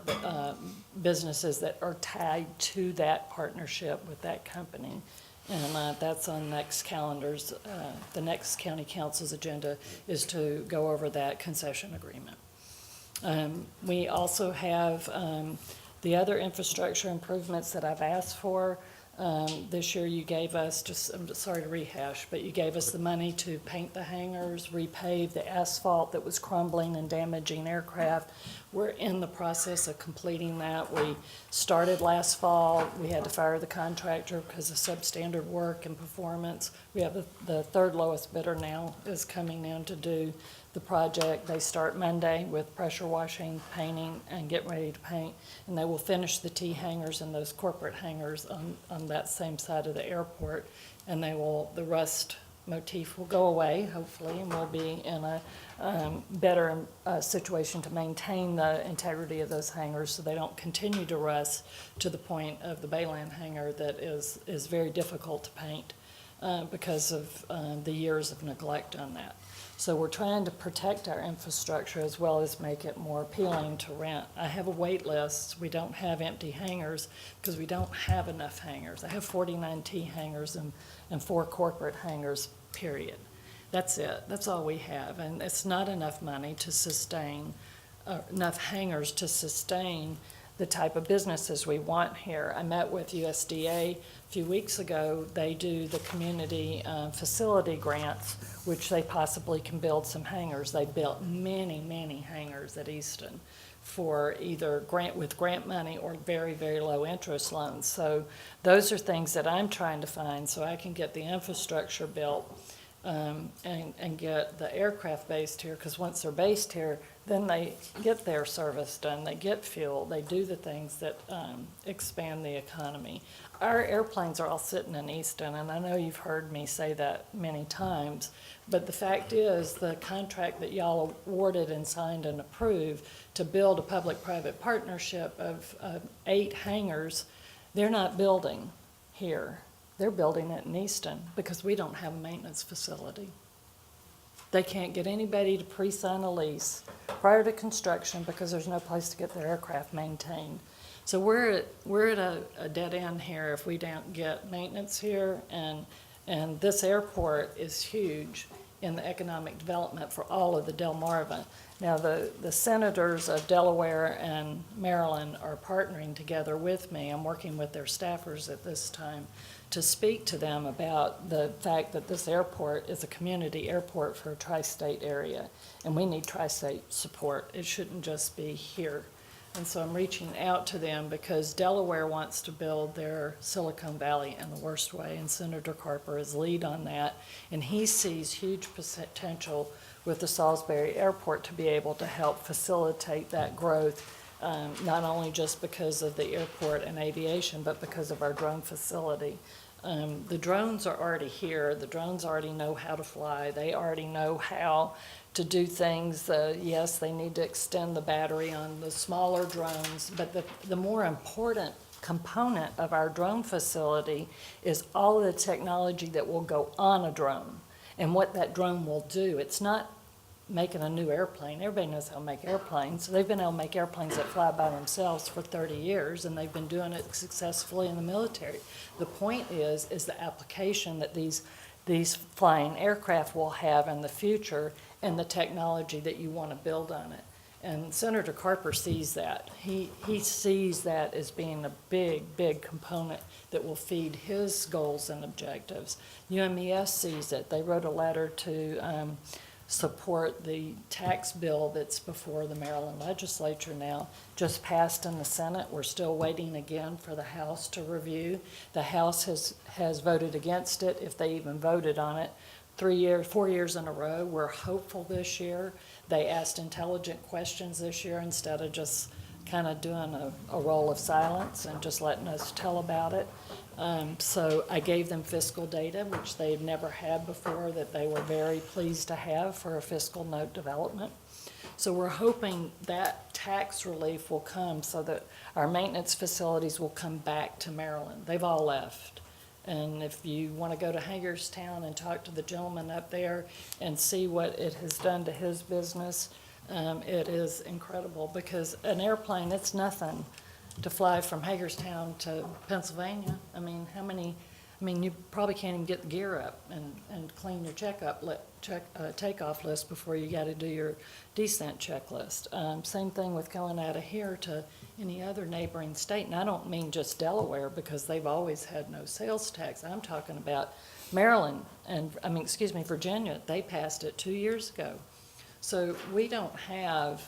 businesses that are tied to that partnership with that company. And that's on next calendars, the next county council's agenda is to go over that concession agreement. We also have the other infrastructure improvements that I've asked for. This year you gave us, I'm just sorry to rehash, but you gave us the money to paint the hangars, repave the asphalt that was crumbling and damaging aircraft. We're in the process of completing that. We started last fall. We had to fire the contractor because of substandard work and performance. We have the third lowest bidder now is coming in to do the project. They start Monday with pressure washing, painting, and getting ready to paint. And they will finish the T hangars and those corporate hangars on that same side of the airport. And the rust motif will go away, hopefully, and we'll be in a better situation to maintain the integrity of those hangars so they don't continue to rust to the point of the Bayland hangar that is very difficult to paint because of the years of neglect on that. So we're trying to protect our infrastructure as well as make it more appealing to rent. I have a wait list. We don't have empty hangars because we don't have enough hangars. I have 49 T hangars and 4 corporate hangars, period. That's it. That's all we have. And it's not enough money to sustain, enough hangars to sustain the type of businesses we want here. I met with USDA a few weeks ago. They do the community facility grants, which they possibly can build some hangars. They built many, many hangars at Easton for either with grant money or very, very low interest loans. So those are things that I'm trying to find so I can get the infrastructure built and get the aircraft based here, because once they're based here, then they get their service done, they get fuel, they do the things that expand the economy. Our airplanes are all sitting in Easton, and I know you've heard me say that many times, but the fact is the contract that y'all awarded and signed and approved to build a public-private partnership of 8 hangars, they're not building here. They're building it in Easton because we don't have a maintenance facility. They can't get anybody to pre-sign a lease prior to construction because there's no place to get their aircraft maintained. So we're at a dead end here if we don't get maintenance here, and this airport is huge in the economic development for all of the Delmarva. Now the senators of Delaware and Maryland are partnering together with me. I'm working with their staffers at this time to speak to them about the fact that this airport is a community airport for a tri-state area, and we need tri-state support. It shouldn't just be here. And so I'm reaching out to them because Delaware wants to build their Silicon Valley in the worst way, and Senator Carper is lead on that, and he sees huge potential with the Salisbury Airport to be able to help facilitate that growth, not only just because of the airport and aviation, but because of our drone facility. The drones are already here. The drones already know how to fly. They already know how to do things. Yes, they need to extend the battery on the smaller drones, but the more important component of our drone facility is all of the technology that will go on a drone and what that drone will do. It's not making a new airplane. Everybody knows how to make airplanes. They've been able to make airplanes that fly by themselves for 30 years, and they've been doing it successfully in the military. The point is the application that these flying aircraft will have in the future and the technology that you want to build on it. And Senator Carper sees that. He sees that as being a big, big component that will feed his goals and objectives. UMES sees it. They wrote a letter to support the tax bill that's before the Maryland legislature now, just passed in the Senate. We're still waiting again for the House to review. The House has voted against it, if they even voted on it, 4 years in a row. We're hopeful this year. They asked intelligent questions this year instead of just kind of doing a roll of silence and just letting us tell about it. So I gave them fiscal data, which they've never had before, that they were very pleased to have for a fiscal note development. So we're hoping that tax relief will come so that our maintenance facilities will come back to Maryland. They've all left. And if you want to go to Hagerstown and talk to the gentleman up there and see what it has done to his business, It is incredible because an airplane, it's nothing to fly from Hagerstown to Pennsylvania. I mean, you probably can't even get the gear up and clean your takeoff list before you got to do your descent checklist. Same thing with going out of here to any other neighboring state. And I don't mean just Delaware because they've always had no sales tax. I'm talking about Maryland and, Virginia. They passed it 2 years ago. So we don't have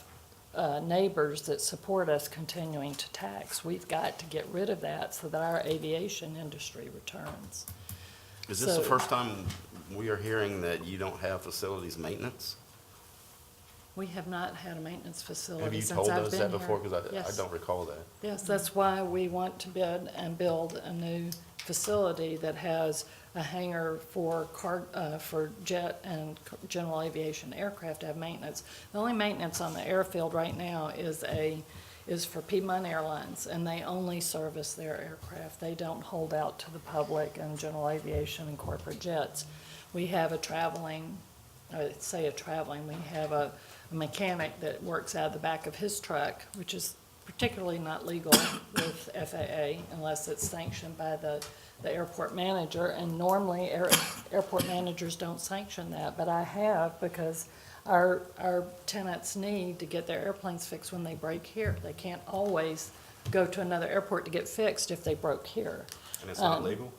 neighbors that support us continuing to tax. We've got to get rid of that so that our aviation industry returns. Is this the So- first time we are hearing that you don't have facilities maintenance? We have not had a maintenance Have facility you since told I've us been that here. before? Because I Yes. don't recall that. Yes, that's why we want to bid and build a new facility that has a hangar for for jet and general aviation aircraft to have maintenance. The only maintenance on the airfield right now is for Piedmont Airlines, and they only service their aircraft. They don't hold out to the public and general aviation and corporate jets. We have we have a mechanic that works out of the back of his truck, which is particularly not legal with FAA unless it's sanctioned by the airport manager, and normally airport managers don't sanction that, but I have because our tenants need to get their airplanes fixed when they break here. They can't always go to another airport to get fixed if they broke here. And it's not legal?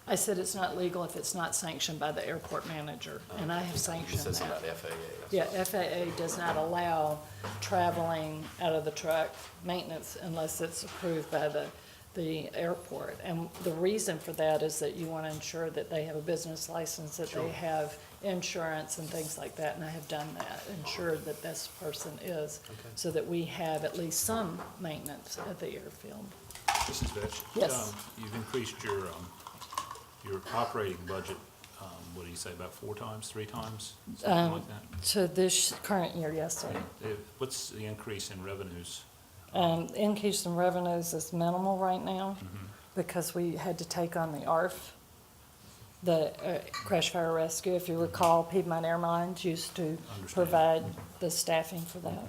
I said it's not legal if it's not sanctioned by the airport manager, and I have You sanctioned said something that. about FAA. that's Yeah, what- FAA does not allow traveling out of the truck maintenance unless it's approved by the airport. And the reason for that is that you want to ensure that they have a business license, that they have insurance and things like that, and I have done that, ensured that this person is, so that we have at least some maintenance at the airfield. Mrs. Vetch? Yes. You've increased your operating budget, what do you say, about 4 times, 3 times? Something like that? To this current year, yes, sir. What's the increase in revenues? Increase in revenues is minimal right now because we had to take on the ARF, the Crash Fire Rescue. If you recall, Piedmont Airlines used to Understand. provide the staffing for that.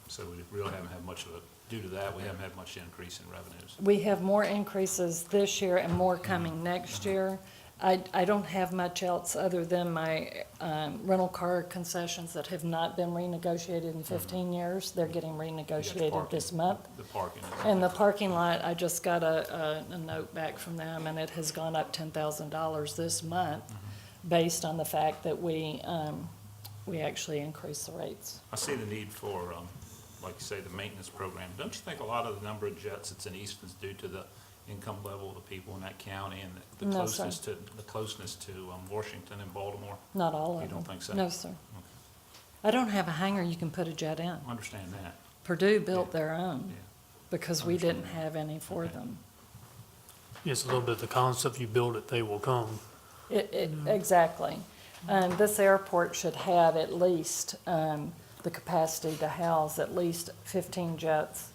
So we really haven't had much of due to that, we haven't had much increase in revenues. We have more increases this year and more coming next year. I don't have much else other than my rental car concessions that have not been renegotiated in 15 years. They're getting renegotiated this month. The parking. And the parking lot, I just got a note back from them, and it has gone up $10,000 this month based on the fact that we actually increased the rates. I see the need for, like you say, the maintenance program. Don't you think a lot of the number of jets that's in Easton is due to the income level of the people in that county and the No, sir. closeness to Washington and Baltimore? Not all of them. You don't think so? No, sir. I don't have a hangar you can put a jet in. I understand that. Purdue built their own Yeah. because we didn't have any for them. Yes, a little bit the concept, you build it, they will come. Exactly. This airport should have at least the capacity to house at least 15 jets.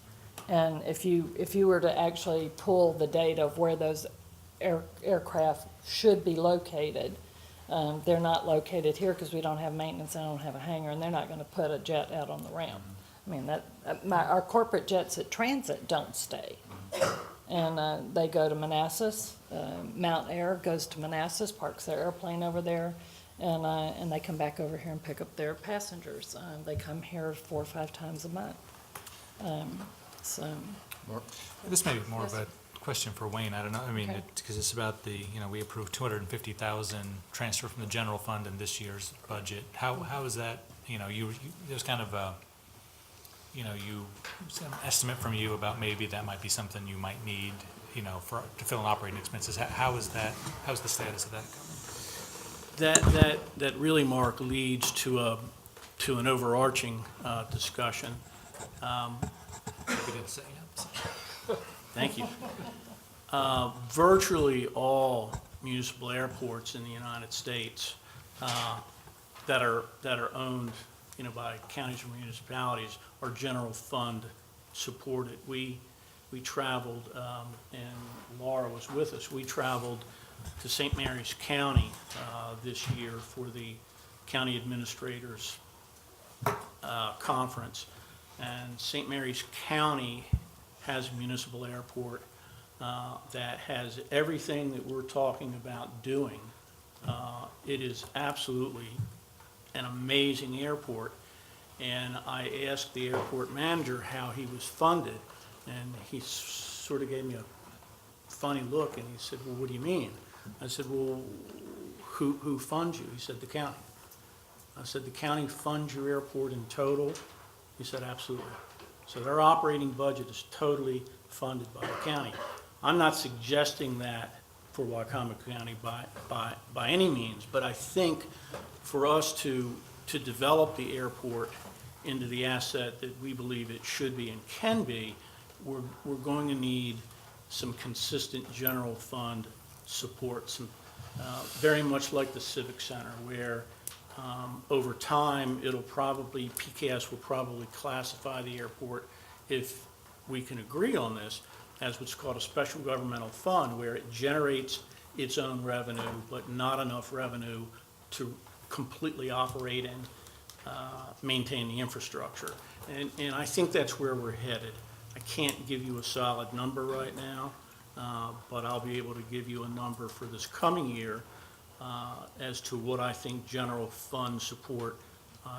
And if you were to actually pull the data of where those aircraft should be located, they're not located here because we don't have maintenance, I don't have a hangar, and they're not going to put a jet out on the ramp. I mean, our corporate jets at transit don't stay. And they go to Manassas, Mount Air goes to Manassas, parks their airplane over there, and they come back over here and pick up their passengers. They come here 4 or 5 times a month. So, This may be more of a question for Wayne, I don't know, I mean, Okay. because it's about the, we approved 250,000 transfer from the general fund in this year's budget. How is that, there's kind of a, some estimate from you about maybe that might be something you might need, to fill in operating expenses. How's the status of that? That really, Mark, leads to an overarching discussion. We didn't say, Thank you. Virtually all municipal airports in the United States that are owned, by counties or municipalities are general fund supported. We traveled, and Laura was with us. We traveled to St. Mary's County this year for the county administrator's conference. And St. Mary's County has a municipal airport that has everything that we're talking about doing. It is absolutely an amazing airport. And I asked the airport manager how he was funded, and he sort of gave me a funny look, and he said, well, what do you mean? I said, well, who funds you? He said, the county. I said, the county funds your airport in total? He said, absolutely. So their operating budget is totally funded by the county. I'm not suggesting that for Wicomico County by any means, but I think for us to develop the airport into the asset that we believe it should be and can be, we're going to need some consistent general fund support, some, very much like the Civic Center, where over time, PCAS will probably classify the airport, if we can agree on this, as what's called a special governmental fund, where it generates its own revenue, but not enough revenue to completely operate and maintain the infrastructure. And I think that's where we're headed. I can't give you a solid number right now, but I'll be able to give you a number for this coming year as to what I think general fund support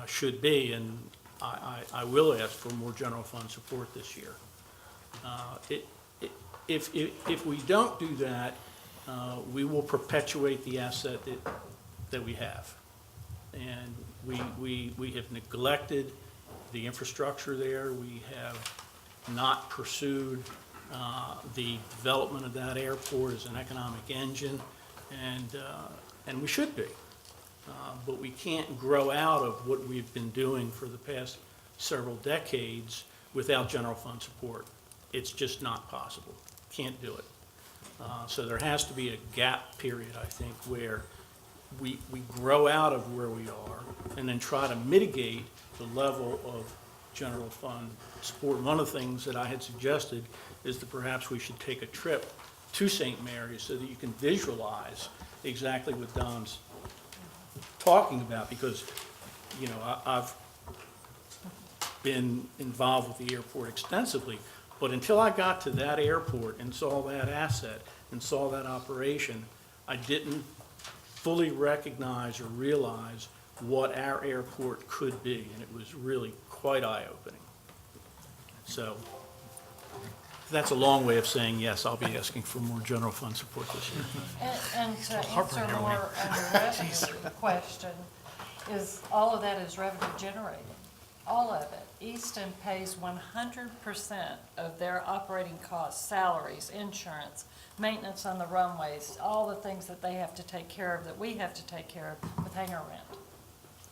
should be, and I will ask for more general fund support this year. If we don't do that, we will perpetuate the asset that we have. And we have neglected the infrastructure there. We have not pursued the development of that airport as an economic engine, and we should be. But we can't grow out of what we've been doing for the past several decades without general fund support. It's just not possible. Can't do it. So there has to be a gap period, I think, where we grow out of where we are and then try to mitigate the level of general fund support. One of the things that I had suggested is that perhaps we should take a trip to St. Mary's so that you can visualize exactly what Don's talking about, because, you know, I've been involved with the airport extensively, but until I got to that airport and saw that asset and saw that operation, I didn't fully recognize or realize what our airport could be, and it was really quite eye-opening. So that's a long way of saying, yes, I'll be asking for more general fund support this year. And to answer more on the revenue question, is all of that is revenue generating, all of it. Easton pays 100% of their operating costs, salaries, insurance, maintenance on the runways, all the things that they have to take care of, that we have to take care of with hangar rent.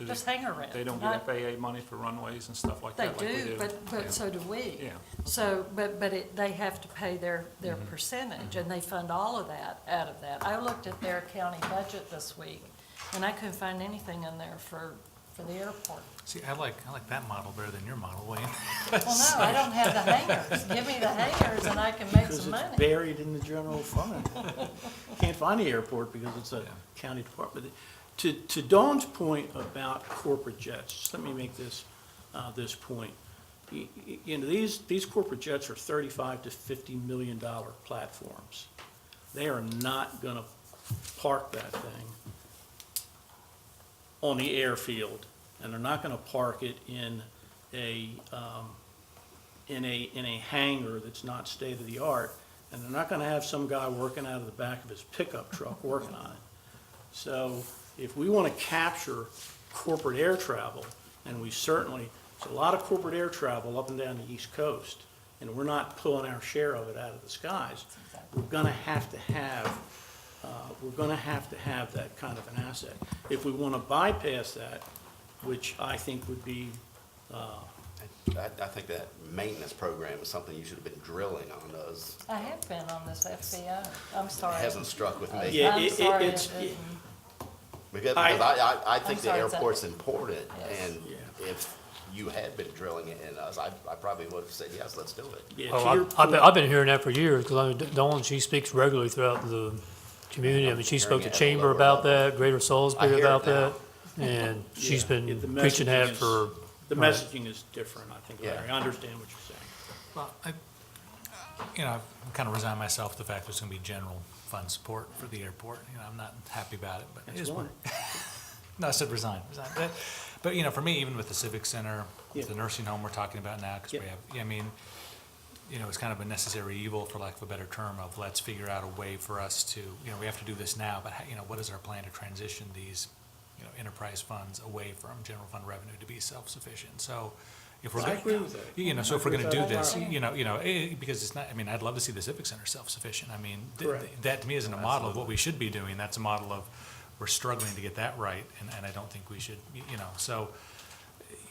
Just hangar rent. They don't get FAA money for runways and stuff like They that like we do, do. but so do we. Yeah. So, but they have to pay their percentage, and they fund all of that out of that. I looked at their county budget this week, and I couldn't find anything in there for the airport. See, I like that model better than your model, Wayne. Well, no, I don't have the hangars. Give me the hangars and I can make Because some it's money. buried in the general fund. Can't find the airport because it's a county department. To Dawn's point about corporate jets, just let me make this point. You know, these corporate jets are $35 to $50 million platforms. They are not gonna park that thing on the airfield, and they're not gonna park it in a hangar that's not state-of-the-art, and they're not gonna have some guy working out of the back of his pickup truck working on it. So if we wanna capture corporate air travel, and there's a lot of corporate air travel up and down the East Coast, and we're not pulling our share of it out of the skies, we're gonna have to have that kind of an asset. If we wanna bypass that, which I think would be, I think that maintenance program is something you should have been drilling on those. I have been on this FBO. I'm sorry. It hasn't struck with me. Yeah, I'm sorry it it's- didn't. Because I- I think I'm the sorry, it's airport's important, Yes. and Yeah. if you had been drilling it in us, I probably would have said, yes, let's do it. yeah, Well, to your I've point- been hearing that for years, because I mean, Dawn, she speaks regularly throughout the community. I mean, she spoke to Hearing it at a Chamber lower about level. that, Greater I Salisbury hear it about now. that. And she's Yeah, been the preaching that messaging for The messaging is different, I think, Larry. Yeah. I understand what you're saying. Well, I've kind of resigned myself to the fact there's going to be general fund support for the airport. I'm not happy about it, but it is what. No, I said resign. But, for me, even with the Civic Center, Yeah. the nursing home we're talking about now, because we Yeah. have, it's kind of a necessary evil, for lack of a better term, of let's figure out a way for us to, we have to do this now, but, what is our plan to transition these, enterprise funds away from general fund revenue to be self-sufficient? So if we're. I agree with that. So if we're I gonna agree do with this, that. because it's not, I'd love to see the Civic Center self-sufficient. Correct. That to me isn't a model of what we should be doing. That's a model of, we're struggling to get that right, and I don't think we should, so,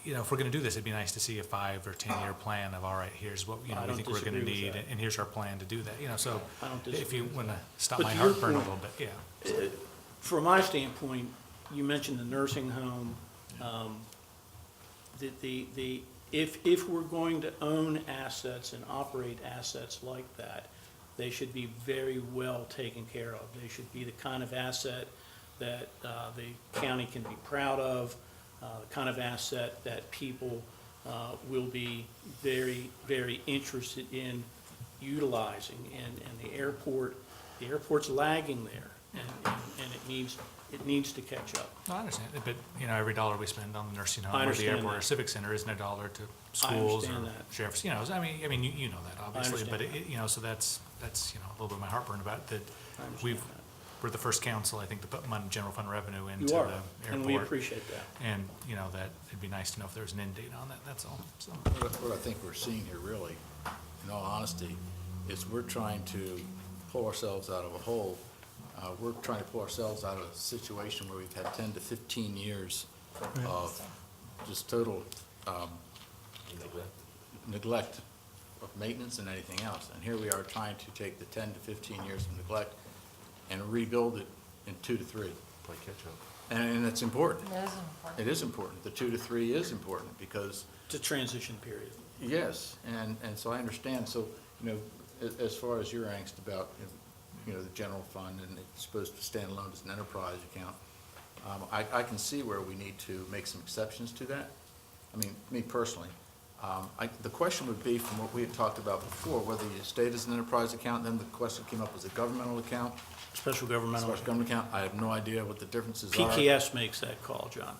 if we're gonna do this, it'd be nice to see a 5 or 10-year plan of, all right, here's what, I we don't think we're gonna disagree with need, that. and here's our plan to do that, so I don't if disagree you with wanna stop But my to your heartburn a point- little bit, yeah. From my standpoint, you mentioned the nursing home. If we're going to own assets and operate assets like that, they should be very well taken care of. They should be the kind of asset that the county can be proud of, the kind of asset that people will be very, very interested in utilizing. And the airport's lagging there, and it needs to catch up. No, I understand, but, every dollar we spend on the nursing I home or the understand airport or that. Civic Center isn't a dollar to schools or understand that. sheriffs, you know that, obviously, but understand so that's, a little bit of my heartburn about that. I understand We've, that. we're the first council, I think, to put money, general fund revenue into You the are, airport. and we appreciate that. And, that, it'd be nice to know if there's an end date on that, that's all, so. What I think we're seeing here really, in all honesty, is we're trying to pull ourselves out of a hole. We're trying to pull ourselves out of a situation where we've had 10 to 15 years of just total neglect of maintenance and anything else. And here we are trying to take the 10 to 15 years of neglect and rebuild it in 2 to 3. Play catch-up. And it's important. It is important. It is important. The 2 to 3 is important because It's a transition period. yes, and so I understand. So, as far as your angst about, the general fund and it's supposed to stand alone as an enterprise account, I can see where we need to make some exceptions to that. Me personally. The question would be, from what we had talked about before, whether you stayed as an enterprise account, then the question came up, was a governmental account, Special governmental. special government account? I have no idea what the differences are. PKS makes that call, John.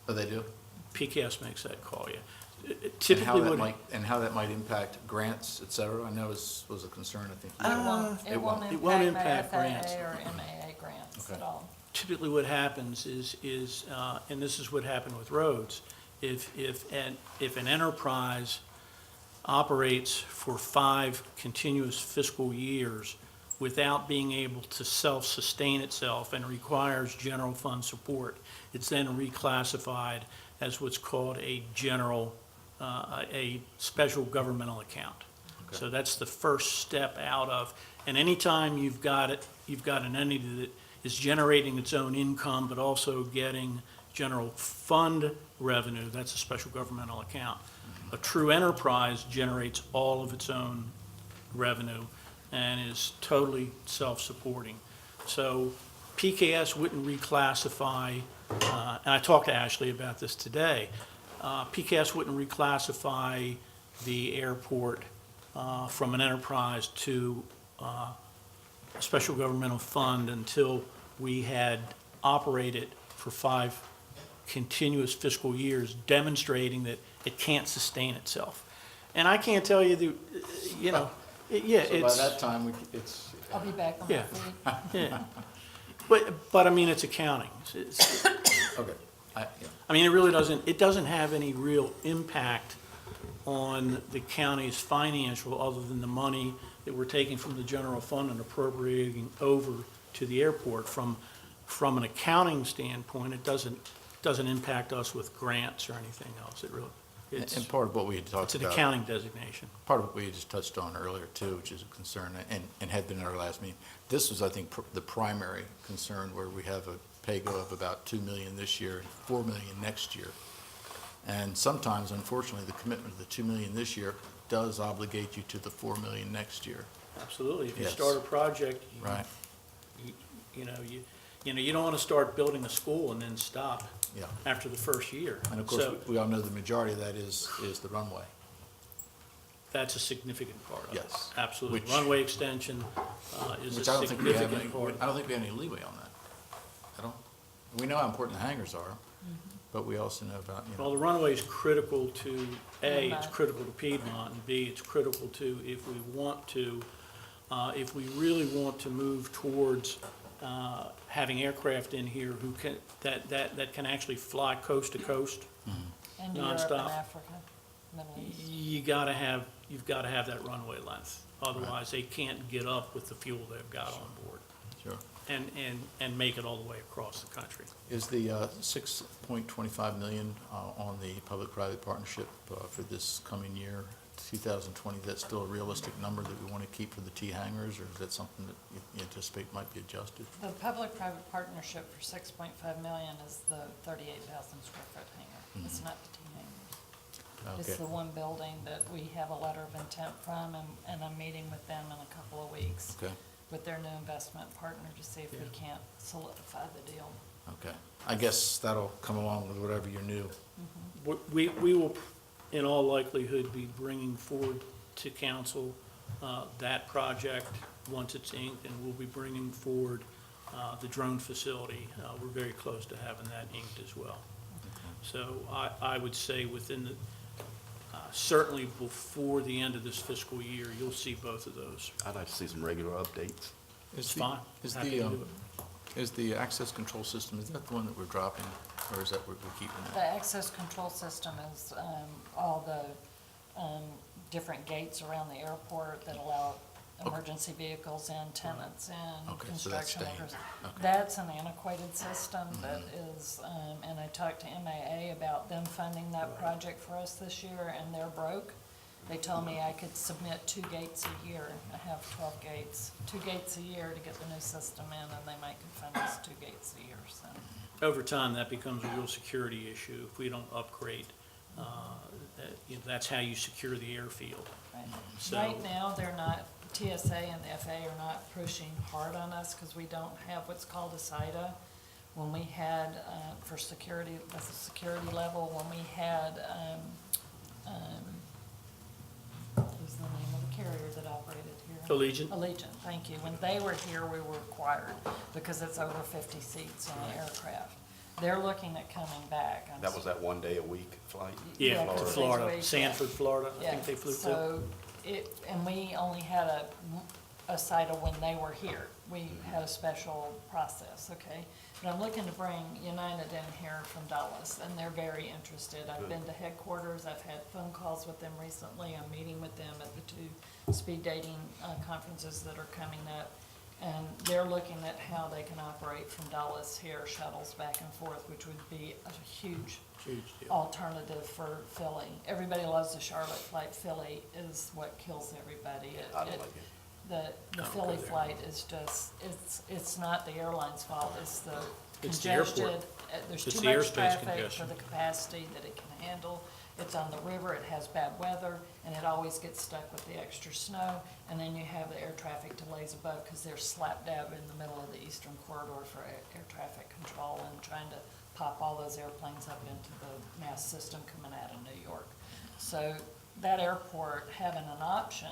Oh, they do? PKS makes that call, yeah. And how Typically, that might impact grants, et cetera, I know was a concern, I think. It won't it won't impact impact grants. FAA or MAA grants at Okay. all. typically what happens is, and this is what happened with roads, if an enterprise operates for 5 continuous fiscal years without being able to self-sustain itself and requires general fund support, it's then reclassified as what's called a special governmental account. Okay. So that's the first step out of, and anytime you've got an entity that is generating its own income, but also getting general fund revenue, that's a special governmental account. A true enterprise generates all of its own revenue and is totally self-supporting. So PKS wouldn't reclassify, and I talked to Ashley about this today, PKS wouldn't reclassify the airport from an enterprise to a special governmental fund until we had operated for 5 continuous fiscal years, demonstrating that it can't sustain itself. And I can't tell you, So by that time, it's, I'll be back on my Yeah. feet. yeah. But I mean, it's accounting. okay. I mean, it doesn't have any real impact on the county's financial, other than the money that we're taking from the general fund and appropriating over to the airport. From an accounting standpoint, it doesn't impact us with grants or anything else. And part of what we had talked It's about. an accounting designation. Part of what we just touched on earlier too, which is a concern and had been at our last meeting. This was, I think, the primary concern, where we have a pay-go of about $2 million this year and $4 million next year. And sometimes, unfortunately, the commitment of the $2 million this year does obligate you to the $4 million next year. Absolutely. If you Yes. start a project, Right. You know, you don't want to start building a school and then stop Yeah. after the first year. And of course, So we all know the majority of that is the runway. that's a significant part of it. Yes. Absolutely. Which- Runway extension is a Which I don't think we have, significant part. I don't think we have any leeway on that. I don't, we know how important the hangars are, but we also know about, Well, the runway is critical to, A, it's Piedmont. critical to Piedmont, and B, it's critical to, if we want to, if we really want to move towards having aircraft in here who can, that can actually fly coast to coast, And Europe and Nonstop. Africa, Middle East. you've got to have that runway length. Otherwise, they can't get up with the fuel they've got on board sure. and make it all the way across the country. Is the $6.25 million on the public-private partnership for this coming year, 2020, that's still a realistic number that we want to keep for the T hangars, or is that something that you anticipate might be adjusted? The public-private partnership for 6.5 million is the 38,000 square foot hangar. It's not the T hangars. It's Okay. the one building that we have a letter of intent from, and I'm meeting with them in a couple of weeks Okay, with their new investment partner to see if we Yeah. can't solidify the deal. okay. I guess that'll come along with whatever your new, We will, in all likelihood, be bringing forward to council that project once it's inked, and we'll be bringing forward the drone facility. We're very close to having that inked as well. So I would say within the, certainly before the end of this fiscal year, you'll see both of those. I'd like to see some regular updates. It's fine. Happy to do it. Is the access control system, is that the one that we're dropping, or is that what we're keeping The that? access control system is all the different gates around the airport that allow emergency vehicles in, tenants in, Okay, so that's construction staying. workers. Okay. That's an antiquated system that is, and I talked to MAA about them funding that project for us this year, and they're broke. They told me I could submit 2 gates a year. I have 12 gates, 2 gates a year to get the new system in, and they might fund us 2 gates a year, so. Over time, that becomes a real security issue if we don't upgrade. That's how you secure the airfield. Right. So- Right now, they're not, TSA and the FAA are not pushing hard on us because we don't have what's called a SIDA. When we had, for security, that's a security level, when we had, who's the name of the carrier that operated here? Allegiant? Allegiant, thank you. When they were here, we were required because it's over 50 seats on the aircraft. They're looking at coming back. That was that 1 day a week flight? Yeah, to Florida. Florida, Sanford, Florida, I think they flew to. So and we only had a SIDA when they were here. We had a special process, okay? But I'm looking to bring United in here from Dallas, and they're very interested. I've been to headquarters, I've had phone calls with them recently, I'm meeting with them at the 2 speed dating conferences that are coming up. And they're looking at how they can operate from Dallas here, shuttles back and forth, which would be a huge Huge deal. alternative for Philly. Everybody loves the Charlotte flight. Philly is what kills everybody. I don't like it. The Don't Philly go there. flight is just, it's not the airline's fault, it's the It's the airport. congested. There's It's too the much airspace traffic for congestion. the capacity that it can handle. It's on the river, it has bad weather, and it always gets stuck with the extra snow. And then you have the air traffic delays above because they're slap dab in the middle of the eastern corridor for air traffic control and trying to pop all those airplanes up into the mass system coming out of New York. So that airport having an option,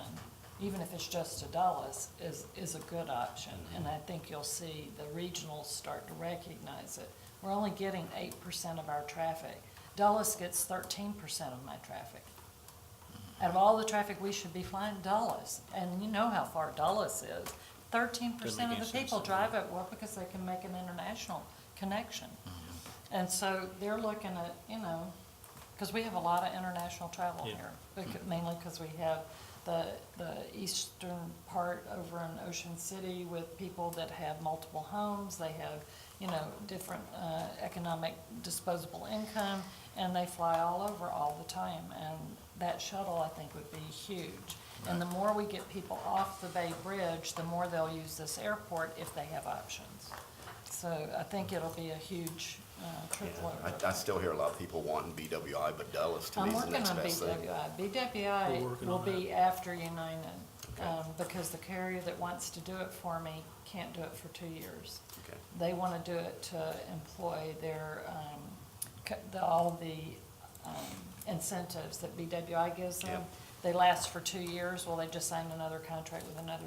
even if it's just to Dulles, is a good option. And I think you'll see the regionals start to recognize it. We're only getting 8% of our traffic. Dulles gets 13% of my traffic. Out of all the traffic we should be flying, Dulles, and you know how far Dulles is. 13% Doesn't of make the any sense people to me. drive it, well, because they can make an international connection. And so they're looking at, because we have a lot of international travel Yeah. here, mainly because we have the eastern part over in Ocean City with people that have multiple homes, they have, different economic disposable income, and they fly all over all the time. And that shuttle, I think, would be huge. And the more we get people off the Bay Bridge, the more they'll use this airport if they have options. So I think it'll be a huge trip Yeah, loader. I still hear a lot of people wanting BWI, but Dulles to me I'm is the working next on best thing. BWI. We're BWI working will on be after United, Okay. because the carrier that wants to do it for me can't do it for 2 years. Okay. They want to do it to employ their, all the incentives that BWI gives them. Yep. They last for 2 years. Well, they just signed another contract with another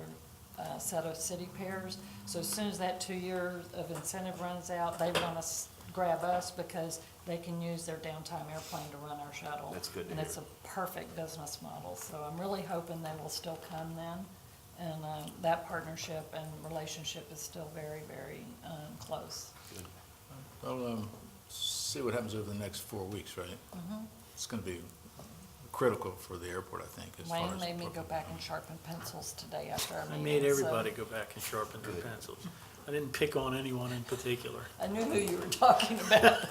set of city pairs. So as soon as that 2 years of incentive runs out, they want to grab us because they can use their downtime airplane to run our shuttle. That's good to And hear. it's a perfect business model. So I'm really hoping they will still come then. And that partnership and relationship is still very, very close. Well, see what happens over the next 4 weeks, right? It's going to be critical for the airport, I think, as far Wayne as. made me go back and sharpen pencils today after our I meeting. made so everybody go back and sharpen their pencils. I didn't pick on anyone in particular. I knew who you were talking about.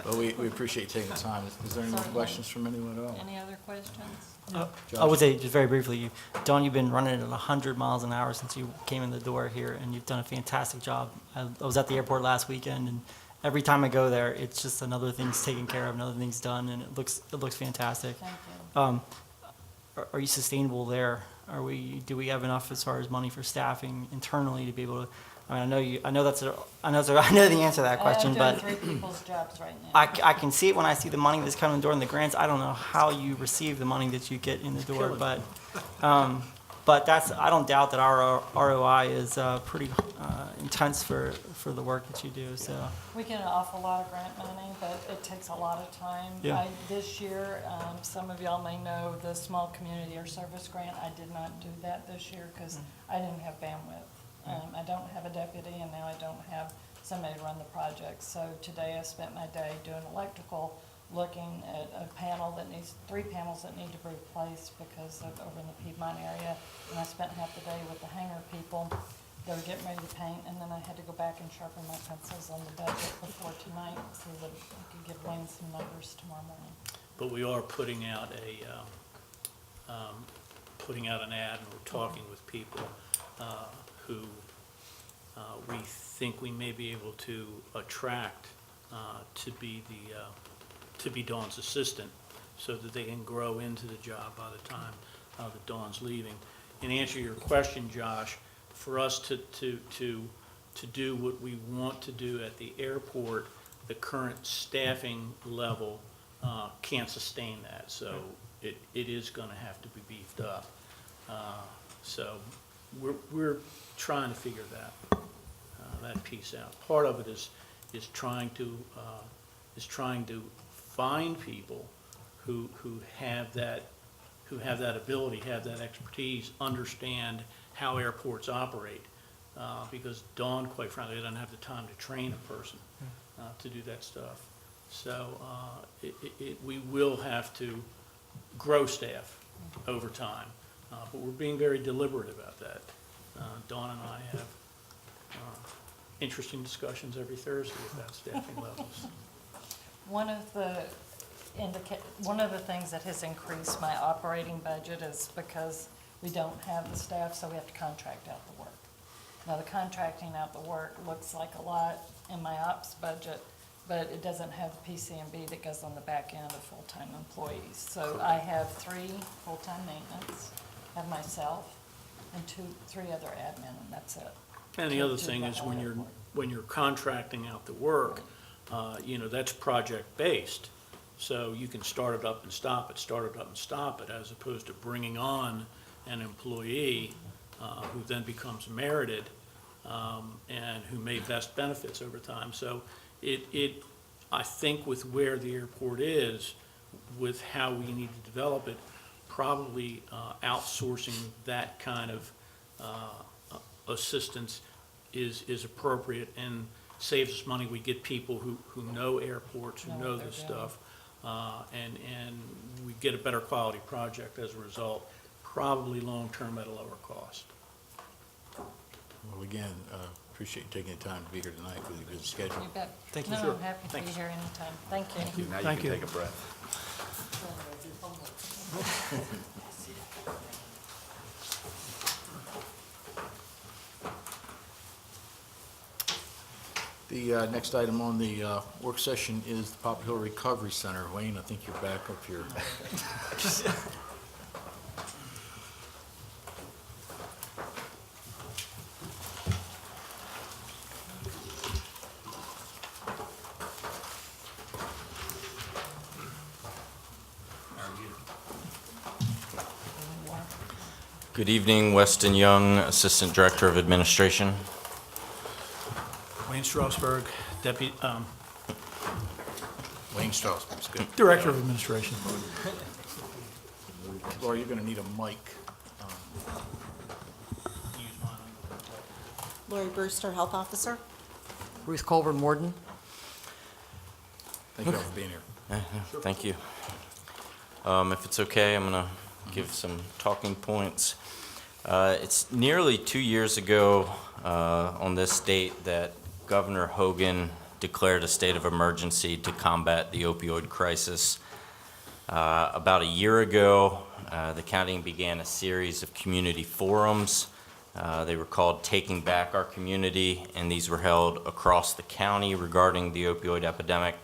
Well, we appreciate you taking the time. Is there any more Certainly. questions from anyone at all? Any other questions? I would say, just very briefly, Dawn, you've been running at 100 miles an hour since you came in the door here, and you've done a fantastic job. I was at the airport last weekend, and every time I go there, it's just another thing's taken care of, another thing's done, and it looks fantastic. Thank you. Are you sustainable there? Do we have enough as far as money for staffing internally to be able to? I mean, I know I know the answer to that question, I'm but doing 3 people's jobs right now. I can see it when I see the money that's coming in the door and the grants. I don't know how you receive the money that you get in the door, but that's, I don't doubt that our ROI is pretty intense for the work that you do, so. We get an awful lot of grant money, but it takes a lot of time. Yeah. This year, some of y'all may know the Small Community Air Service Grant. I did not do that this year because I didn't have bandwidth. I don't have a deputy, and now I don't have somebody to run the project. So today I spent my day doing electrical, looking at a panel that needs, 3 panels that need to be replaced because of over in the Piedmont area. And I spent half the day with the hangar people. They were getting ready to paint, and then I had to go back and sharpen my pencils on the budget before tonight so that I could give Wayne some numbers tomorrow morning. But we are putting out an ad, and we're talking with people who we think we may be able to attract to be Dawn's assistant, so that they can grow into the job by the time that Dawn's leaving. And answer your question, Josh, for us to do what we want to do at the airport, the current staffing level can't sustain that, so it is gonna have to be beefed up. So we're trying to figure that piece out. Part of it is trying to find people who have that ability, have that expertise, understand how airports operate. Because Dawn, quite frankly, doesn't have the time to train a person to do that stuff. So we will have to grow staff over time, but we're being very deliberate about that. Dawn and I have interesting discussions every Thursday about staffing levels. One of the things that has increased my operating budget is because we don't have the staff, so we have to contract out the work. Now, the contracting out the work looks like a lot in my ops budget, but it doesn't have the PCMB that goes on the back end of full-time employees. So I have 3 full-time maintenance, have myself, and 3 other admin, and that's it. And the other thing is when you're contracting out the work, that's project-based. So you can start it up and stop it, as opposed to bringing on an employee who then becomes merited and who may vest benefits over time. So I think with where the airport is, with how we need to develop it, probably outsourcing that kind of assistance is appropriate and saves us money. We get people who know airports, who know this stuff, and we get a better quality project as a result, probably long-term at a lower cost. Well, again, appreciate you taking the time to be here tonight with your busy schedule. You bet. Thank you. No, Sure. I'm happy to Thanks. be here anytime. Thank you. Now you Thank can you. take a breath. The next item on the work session is the Poplar Hill Recovery Center. Wayne, I think you're back up here. Good evening, Weston Young, Assistant Director of Administration. Wayne Strasburg, Deputy, Wayne Strasburg's good. Director of Administration. Laura, you're going to need a mic. Lori Brewster, Health Officer. Ruth Colburn, Warden. Thank you all for being here. Thank you. If it's okay, I'm going to give some talking points. It's nearly 2 years ago on this date that Governor Hogan declared a state of emergency to combat the opioid crisis. About a year ago, the county began a series of community forums. They were called Taking Back Our Community, and these were held across the county regarding the opioid epidemic.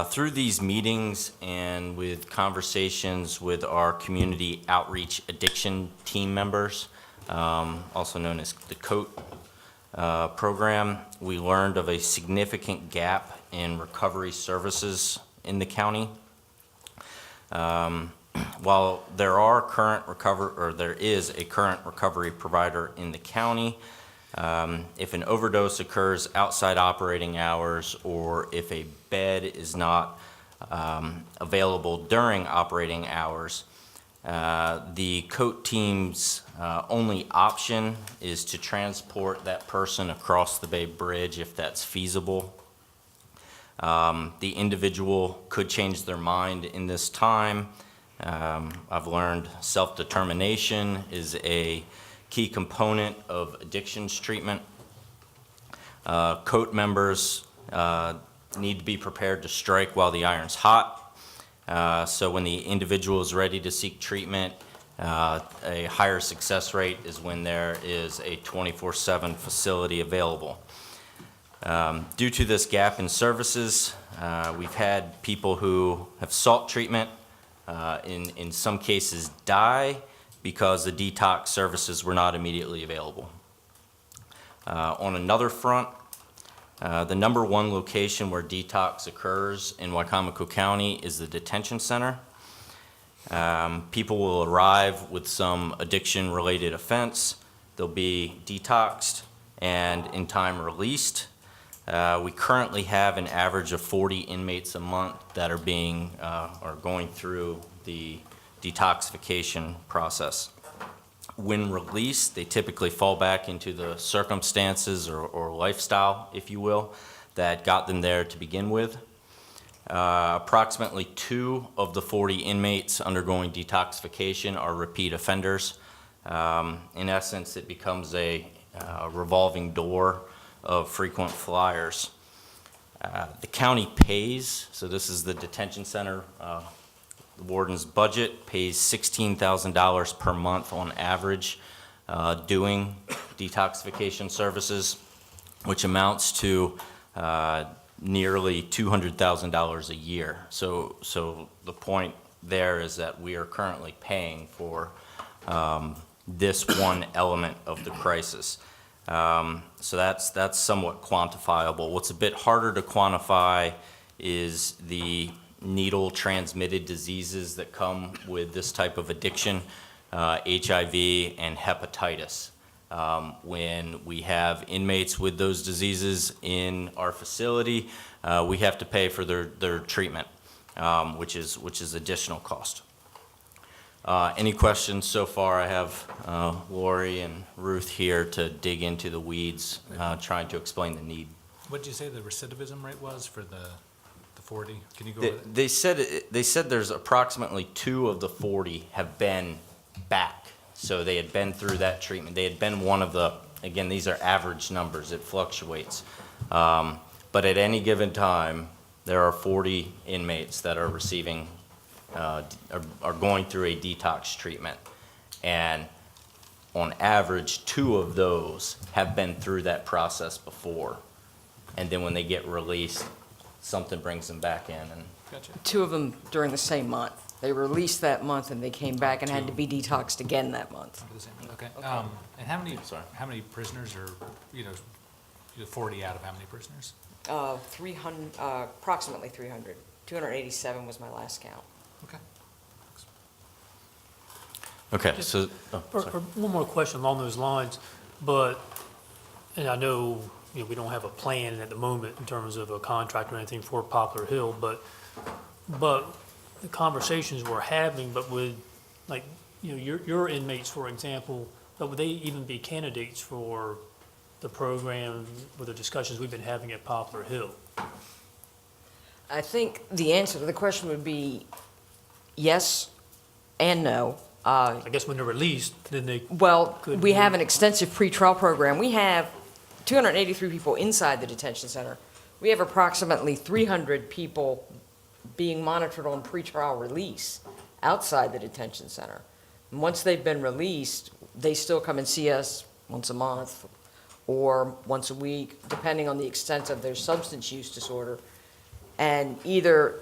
Through these meetings and with conversations with our community outreach addiction team members, also known as the COAT program, we learned of a significant gap in recovery services in the county. While there is a current recovery provider in the county, if an overdose occurs outside operating hours or if a bed is not available during operating hours, the COAT team's only option is to transport that person across the Bay Bridge if that's feasible. The individual could change their mind in this time. I've learned self-determination is a key component of addictions treatment. COAT members need to be prepared to strike while the iron's hot. So when the individual is ready to seek treatment, a higher success rate is when there is a 24/7 facility available. Due to this gap in services, we've had people who have sought treatment, in some cases die because the detox services were not immediately available. On another front, the number one location where detox occurs in Wicomico County is the detention center. People will arrive with some addiction-related offense. They'll be detoxed and in time released. We currently have an average of 40 inmates a month that are going through the detoxification process. When released, they typically fall back into the circumstances or lifestyle, if you will, that got them there to begin with. Approximately 2 of the 40 inmates undergoing detoxification are repeat offenders. In essence, it becomes a revolving door of frequent flyers. The county pays, so this is the detention center, the warden's budget pays $16,000 per month on average doing detoxification services, which amounts to nearly $200,000 a year. So the point there is that we are currently paying for this one element of the crisis. So that's somewhat quantifiable. What's a bit harder to quantify is the needle transmitted diseases that come with this type of addiction, HIV and hepatitis. When we have inmates with those diseases in our facility, we have to pay for their treatment, which is additional cost. Any questions so far? I have Lori and Ruth here to dig into the weeds, trying to explain the need. What did you say the recidivism rate was for the 40? Can you go over that? They said there's approximately 2 of the 40 have been back. So they had been through that treatment. They had been one of the, again, these are average numbers, it fluctuates. But at any given time, there are 40 inmates that are receiving, are going through a detox treatment. And on average, 2 of those have been through that process before. and then when they get released, something brings them back in, and Gotcha. 2 of them during the same month. They were released that month and they came back and had to be detoxed again that month. Okay. And how many prisoners are, 40 out of how many prisoners? 300, approximately 300. 287 was my last count. Okay. okay, so, oh, Or sorry. one more question along those lines, but, and I know, we don't have a plan at the moment in terms of a contract or anything for Poplar Hill, but the conversations we're having, but with, like, your inmates, for example, but would they even be candidates for the program with the discussions we've been having at Poplar Hill? I think the answer to the question would be yes and no. I guess when they're released, then they Well, could we be- have an extensive pretrial program. We have 283 people inside the detention center. We have approximately 300 people being monitored on pretrial release outside the detention center. And once they've been released, they still come and see us once a month or once a week, depending on the extent of their substance use disorder. And either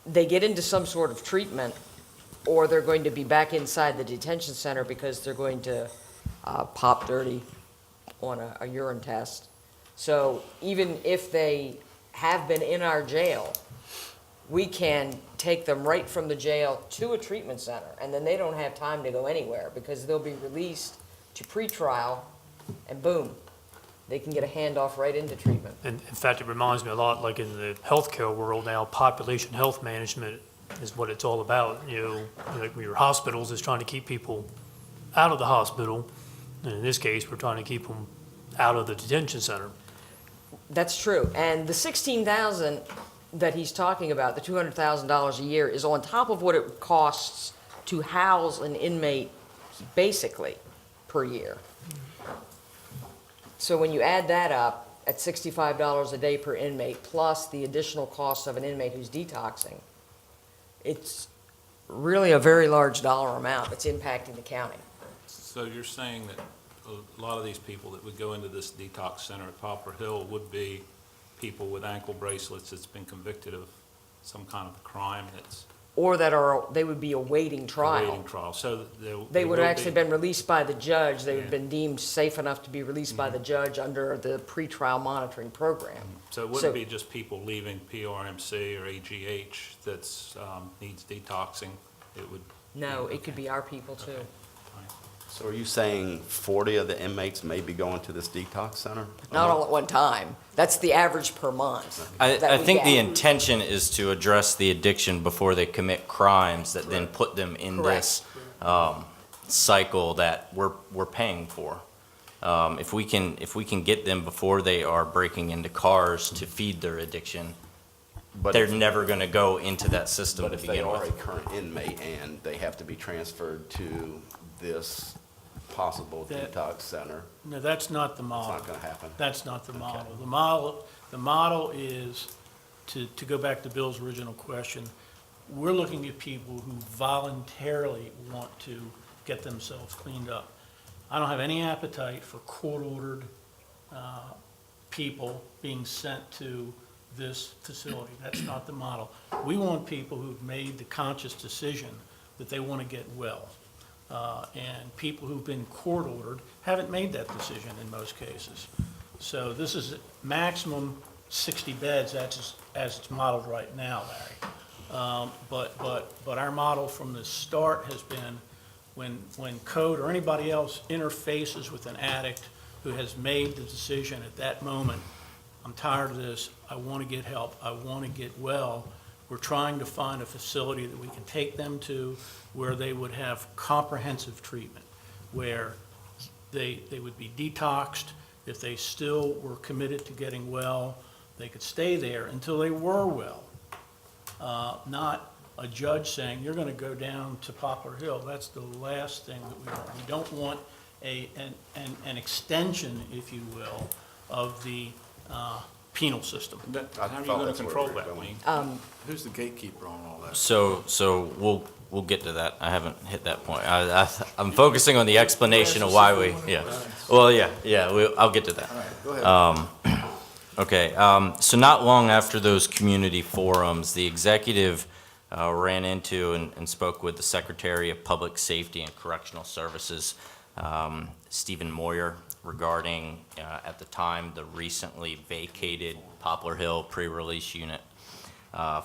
they get into some sort of treatment or they're going to be back inside the detention center because they're going to pop dirty on a urine test. So even if they have been in our jail, we can take them right from the jail to a treatment center, and then they don't have time to go anywhere because they'll be released to pretrial, and boom, they can get a handoff right into treatment. And in fact, it reminds me a lot, like in the healthcare world now, population health management is what it's all about. Like your hospitals is trying to keep people out of the hospital. And in this case, we're trying to keep them out of the detention center. That's true. And the 16,000 that he's talking about, the $200,000 a year, is on top of what it costs to house an inmate, basically, per year. So when you add that up, at $65 a day per inmate, plus the additional cost of an inmate who's detoxing, it's really a very large dollar amount that's impacting the county. So you're saying that a lot of these people that would go into this detox center at Poplar Hill would be people with ankle bracelets that's been convicted of some kind of a crime that's Or they would be awaiting trial. awaiting trial, so They would will have actually be- been released by the judge. They would have Yeah. been deemed safe enough to be released by the judge under the pretrial monitoring program. So it wouldn't be just people leaving PRMC or AGH that's, needs detoxing, it would. No, it could be our people too. So are you saying 40 of the inmates may be going to this detox center? Not all at one time. That's the average per month. that I we think the get. intention is to address the addiction before they commit crimes that then put them in this cycle that we're paying for. If we can get them before they are breaking into cars to feed their addiction, But they're if- never going to go into that system But to if they begin are a with. current inmate and they have to be transferred to this possible That- detox center, No, that's not the it's model. not gonna happen? That's not the model. The model is, to go back to Bill's original question, we're looking at people who voluntarily want to get themselves cleaned up. I don't have any appetite for court-ordered people being sent to this facility. That's not the model. We want people who've made the conscious decision that they want to get well. And people who've been court-ordered haven't made that decision in most cases. So this is maximum 60 beds as it's modeled right now, Larry. But our model from the start has been when code or anybody else interfaces with an addict who has made the decision at that moment, I'm tired of this, I want to get help, I want to get well, we're trying to find a facility that we can take them to where they would have comprehensive treatment, where they would be detoxed. If they still were committed to getting well, they could stay there until they were well. Not a judge saying, you're going to go down to Poplar Hill. That's the last thing that we want. We don't want an extension, if you will, of the penal system. How are you gonna control that, Wayne? Who's the gatekeeper on all that? So we'll get to that. I haven't hit that point. I'm focusing on the explanation of why we, yeah. Well, yeah, I'll get to that. All right, go ahead. Okay, so not long after those community forums, the executive ran into and spoke with the Secretary of Public Safety and Correctional Services, Stephen Moyer, regarding, at the time, the recently vacated Poplar Hill pre-release unit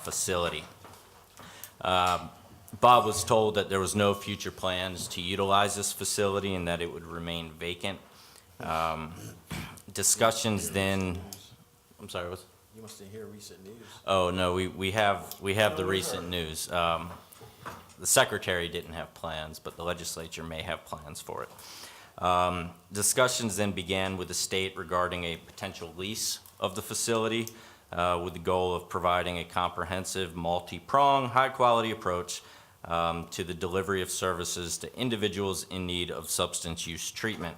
facility. Bob was told that there was no future plans to utilize this facility and that it would remain vacant. Discussions then, I'm sorry, what's? You must hear recent news. Oh, no, we have the recent news. The secretary didn't have plans, but the legislature may have plans for it. Discussions then began with the state regarding a potential lease of the facility with the goal of providing a comprehensive, multi-pronged, high-quality approach to the delivery of services to individuals in need of substance use treatment.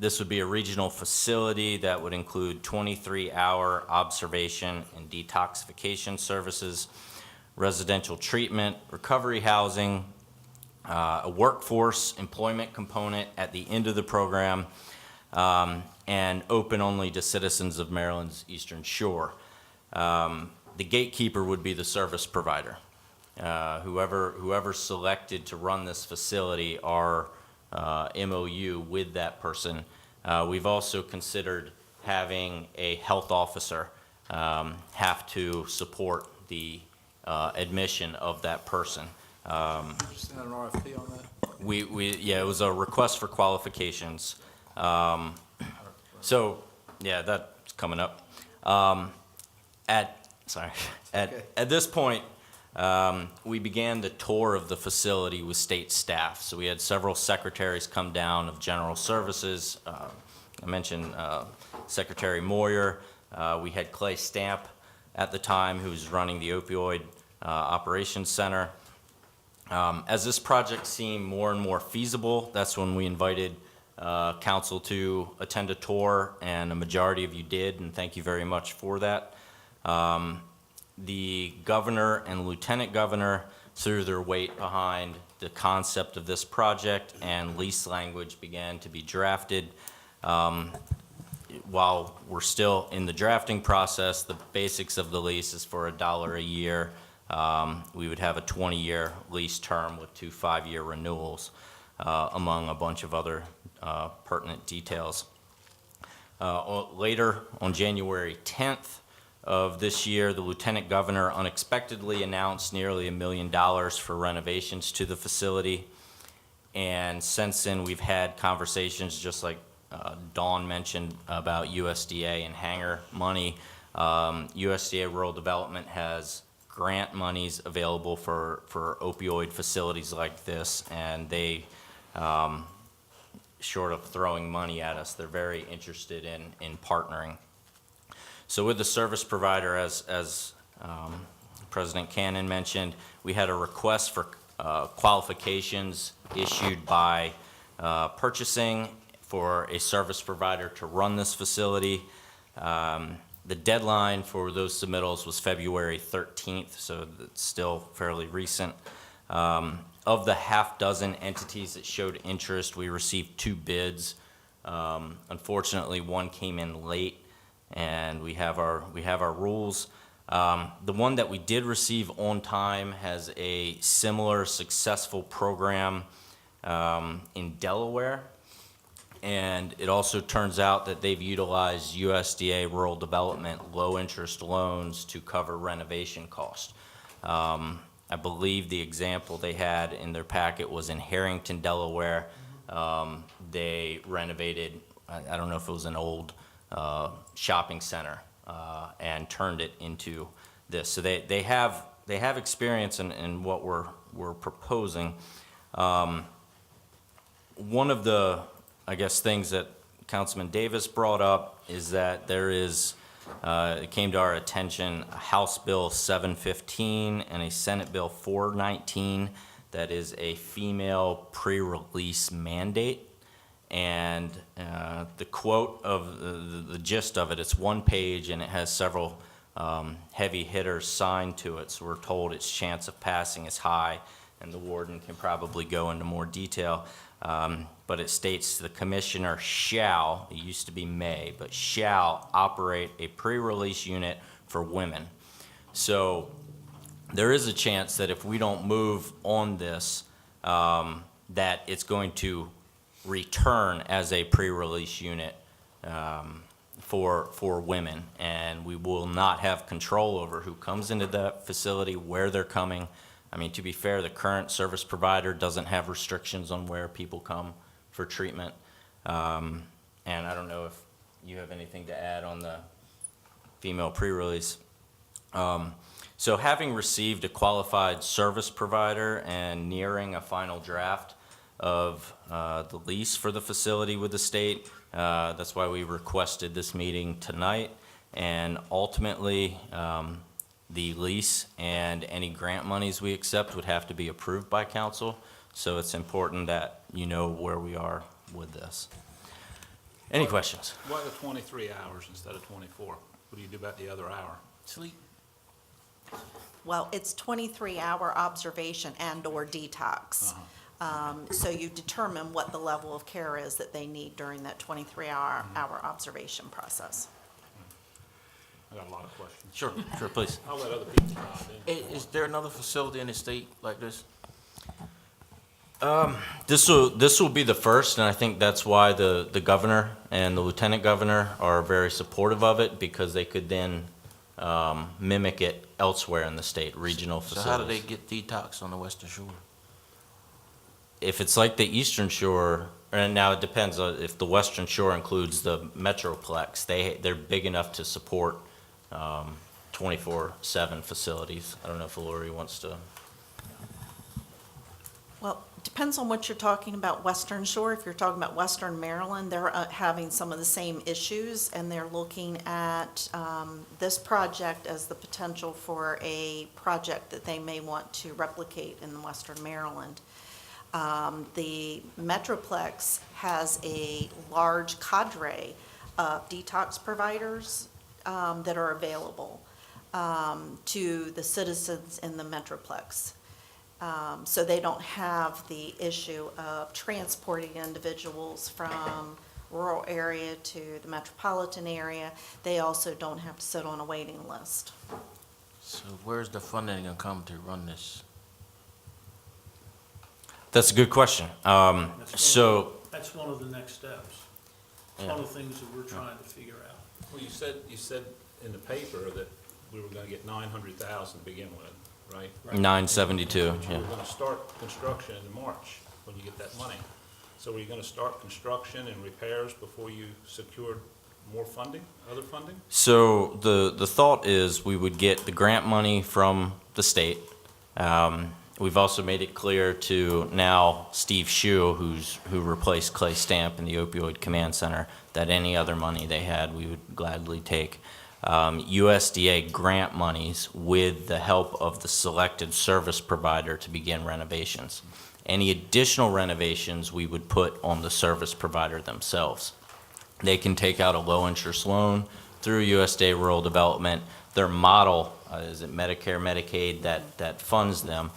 This would be a regional facility that would include 23-hour observation and detoxification services, residential treatment, recovery housing, a workforce employment component at the end of the program, and open only to citizens of Maryland's Eastern Shore. The gatekeeper would be the service provider. Whoever selected to run this facility, our MOU with that person. We've also considered having a health officer have to support the admission of that person. Just send an RFP on that? Yeah, it was a request for qualifications. So, yeah, that's coming up. At this point, we began the tour of the facility with state staff. So we had several secretaries come down of general services. I mentioned Secretary Moyer. We had Clay Stamp at the time, who was running the opioid operations center. As this project seemed more and more feasible, that's when we invited council to attend a tour, and a majority of you did, and thank you very much for that. The governor and lieutenant governor threw their weight behind the concept of this project, and lease language began to be drafted. While we're still in the drafting process, the basics of the lease is for $1 a year. We would have a 20-year lease term with 2 5-year renewals, among a bunch of other pertinent details. Later, on January 10th of this year, the lieutenant governor unexpectedly announced nearly $1 million for renovations to the facility. And since then, we've had conversations, just like Dawn mentioned, about USDA and hangar money. USDA Rural Development has grant monies available for opioid facilities like this, and they, short of throwing money at us, they're very interested in partnering. So with the service provider, as President Cannon mentioned, we had a request for qualifications issued by purchasing for a service provider to run this facility. The deadline for those submittals was February 13th, so it's still fairly recent. Of the half-dozen entities that showed interest, we received 2 bids. Unfortunately, one came in late, and we have our rules. The one that we did receive on time has a similar successful program in Delaware. And it also turns out that they've utilized USDA Rural Development low-interest loans to cover renovation costs. I believe the example they had in their packet was in Harrington, Delaware. They renovated, I don't know if it was an old shopping center, and turned it into this. So they have experience in what we're proposing. One of the, I guess, things that Councilman Davis brought up is that there is, it came to our attention, a House Bill 715 and a Senate Bill 419 that is a female pre-release mandate. And the quote of the gist of it, it's 1 page and it has several heavy hitters signed to it. So we're told its chance of passing is high. and the warden can probably go into more detail. But it states the commissioner shall, it used to be may, but shall operate a pre-release unit for women. So there is a chance that if we don't move on this, that it's going to return as a pre-release unit for women, and we will not have control over who comes into that facility, where they're coming. I mean, to be fair, the current service provider doesn't have restrictions on where people come for treatment. And I don't know if you have anything to add on the female pre-release. So having received a qualified service provider and nearing a final draft of the lease for the facility with the state, that's why we requested this meeting tonight. And ultimately, the lease and any grant monies we accept would have to be approved by council. So it's important that you know where we are with this. Any questions? Why the 23 hours instead of 24? What do you do about the other hour? Sleep. Well, it's 23-hour observation and/or detox. So you determine what the level of care is that they need during that 23-hour observation process. I got a lot of questions. Sure, please. I'll let other people dive in. Is there another facility in the state like this? This will be the first, and I think that's why the governor and the lieutenant governor are very supportive of it, because they could then mimic it elsewhere in the state, regional So facilities. how do they get detox on the Western Shore? If it's like the Eastern Shore, and now it depends on if the Western Shore includes the Metroplex, they're big enough to support 24/7 facilities. I don't know if Lori wants to. Well, depends on what you're talking about, Western Shore. If you're talking about Western Maryland, they're having some of the same issues, and they're looking at this project as the potential for a project that they may want to replicate in Western Maryland. The Metroplex has a large cadre of detox providers that are available to the citizens in the Metroplex. So they don't have the issue of transporting individuals from rural area to the metropolitan area. They also don't have to sit on a waiting list. So where's the funding gonna come to run this? That's a good question. So That's one of the next steps. It's one of the things that we're trying to figure out. Well, you said in the paper that we were gonna get 900,000 to begin with, right? 972, But you yeah. were gonna start construction in March when you get that money. So were you gonna start construction and repairs before you secured more funding, other funding? So the thought is we would get the grant money from the state. We've also made it clear to now Steve Shue, who replaced Clay Stamp in the Opioid Command Center, that any other money they had, we would gladly take. USDA grant monies with the help of the selected service provider to begin renovations. Any additional renovations we would put on the service provider themselves. They can take out a low-interest loan through USDA Rural Development. Their model is it Medicare, Medicaid that funds them.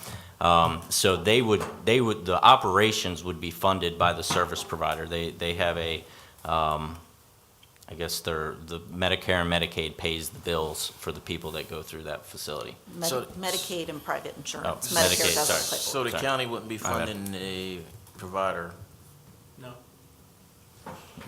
So the operations would be funded by the service provider. They have a, I guess the Medicare and Medicaid pays the bills for the people that go through that facility. Medicaid and private insurance. Oh, Medicare Medicaid, doesn't sorry. pay. So the Sorry. county wouldn't be My bad. funding a provider? No.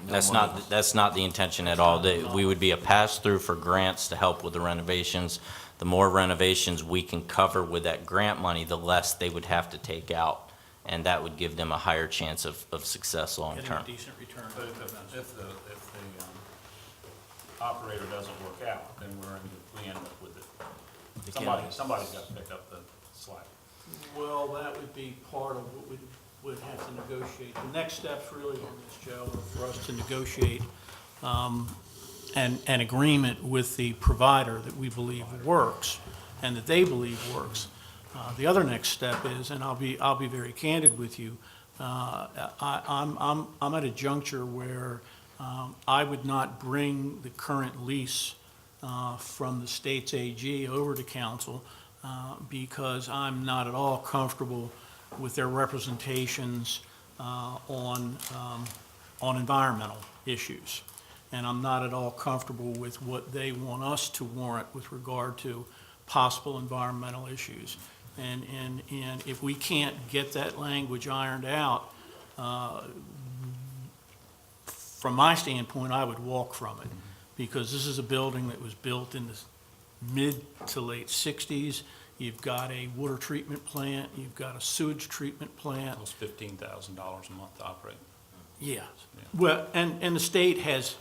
That's not the intention at all. We would be a pass-through for grants to help with the renovations. The more renovations we can cover with that grant money, the less they would have to take out, and that would give them a higher chance of success Getting long-term. a decent return. But if the operator doesn't work out, then we end up with it. Somebody's got to pick up the slack. Well, that would be part of what we would have to negotiate. The next steps really on this, Joe, are for us to negotiate an agreement with the provider that we believe works and that they believe works. The other next step is, and I'll be very candid with you, I'm at a juncture where I would not bring the current lease from the state's AG over to council because I'm not at all comfortable with their representations on environmental issues. And I'm not at all comfortable with what they want us to warrant with regard to possible environmental issues. And if we can't get that language ironed out, from my standpoint, I would walk from it, because this is a building that was built in the mid to late 60s. You've got a water treatment plant, you've got a sewage treatment plant. Almost $15,000 a month to operate. Yeah, well, and the state has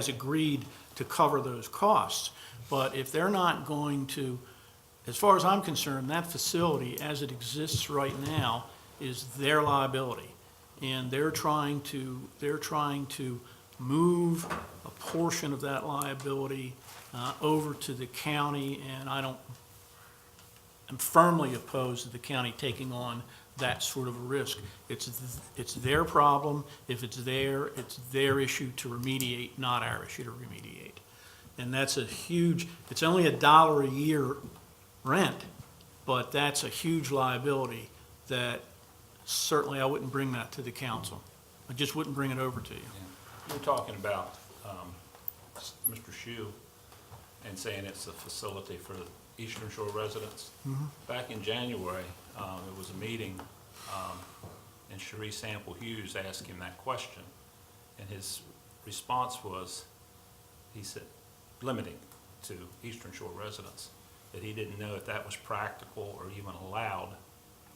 agreed to cover those costs. But if they're not going to, as far as I'm concerned, that facility as it exists right now is their liability. And they're trying to move a portion of that liability over to the county, and I'm firmly opposed to the county taking on that sort of a risk. It's their problem. If it's their issue to remediate, not our issue to remediate. And that's a huge, it's only $1 a year rent, but that's a huge liability that certainly I wouldn't bring that to the council. I just wouldn't bring it over to you. You're talking about Mr. Shue and saying it's a facility for Eastern Shore residents. Back in January, there was a meeting, and Cherie Sample Hughes asked him that question. And his response was, he said, limiting to Eastern Shore residents, that he didn't know if that was practical or even allowed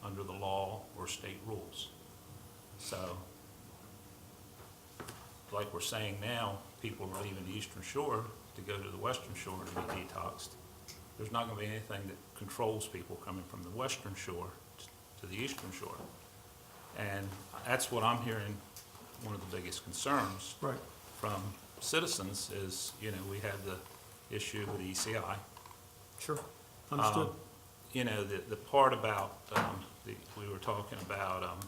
under the law or state rules. So, like we're saying now, people are leaving the Eastern Shore to go to the Western Shore to be detoxed. There's not going to be anything that controls people coming from the Western Shore to the Eastern Shore. And that's what I'm hearing, one of the biggest concerns from citizens is, we had the issue with ECI. Sure, understood. The part about, we were talking about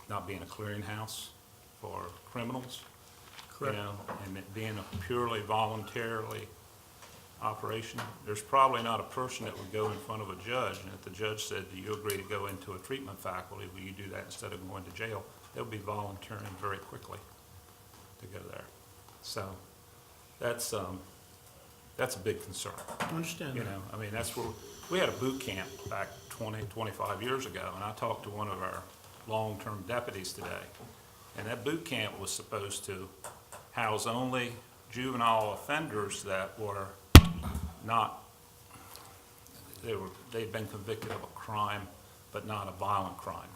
not being a clearinghouse for criminals. Correct. And it being a purely voluntarily operation. There's probably not a person that would go in front of a judge, and if the judge said, do you agree to go into a treatment faculty, will you do that instead of going to jail? They'll be volunteering very quickly to go there. So that's a big concern. I understand that. I mean, that's where, we had a boot camp back 20, 25 years ago, and I talked to one of our long-term deputies today, and that boot camp was supposed to house only juvenile offenders that were not, they'd been convicted of a crime, but not a violent crime.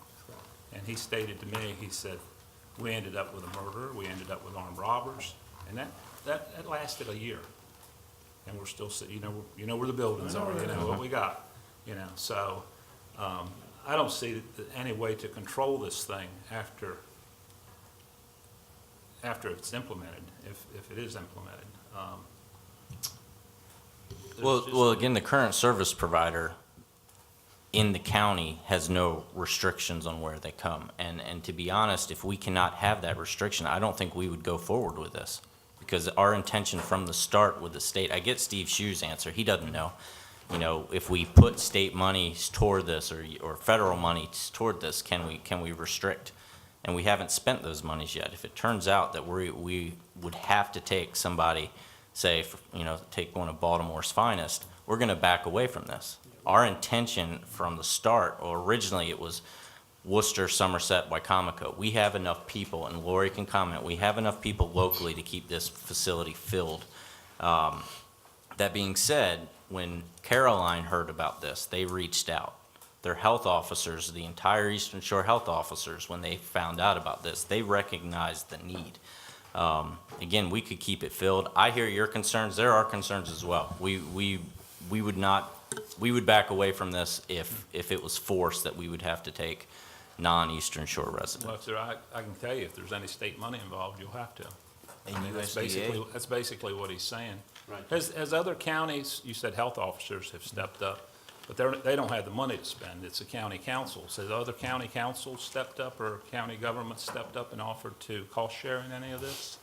And he stated to me, he said, we ended up with a murderer, we ended up with armed robbers, and that lasted a year. And we're still sitting, you know where the buildings are, you know what we got, so I don't see any way to control this thing after it's implemented, if it is implemented. Well, again, the current service provider in the county has no restrictions on where they come. And to be honest, if we cannot have that restriction, I don't think we would go forward with this. Because our intention from the start with the state, I get Steve Shue's answer, he doesn't know. If we put state money toward this or federal money toward this, can we restrict? And we haven't spent those monies yet. If it turns out that we would have to take somebody, say, take one of Baltimore's finest, we're gonna back away from this. Our intention from the start, or originally it was Worcester, Somerset, Wicomico. We have enough people, and Lori can comment, we have enough people locally to keep this facility filled. That being said, when Caroline heard about this, they reached out. Their health officers, the entire Eastern Shore health officers, when they found out about this, they recognized the need. Again, we could keep it filled. I hear your concerns. There are concerns as well. We would back away from this if it was forced that we would have to take non-Eastern Shore residents. Well, I can tell you, if there's any state money involved, you'll have to. USDA? That's basically what he's saying. Right. Has other counties, you said health officers have stepped up, but they don't have the money to spend. It's the county councils. Has other county councils stepped up or county governments stepped up and offered to cost share in any of this?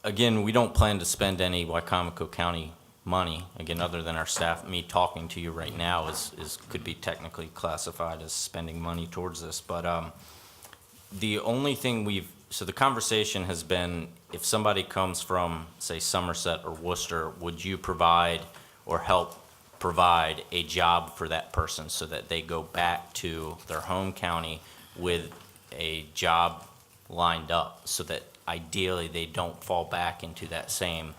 Again, we don't plan to spend any Wicomico County money. Again, other than our staff, me talking to you right now could be technically classified as spending money towards this. But the only thing so the conversation has been, if somebody comes from, say, Somerset or Worcester, would you provide or help provide a job for that person so that they go back to their home county with a job lined up, so that ideally they don't fall back into that same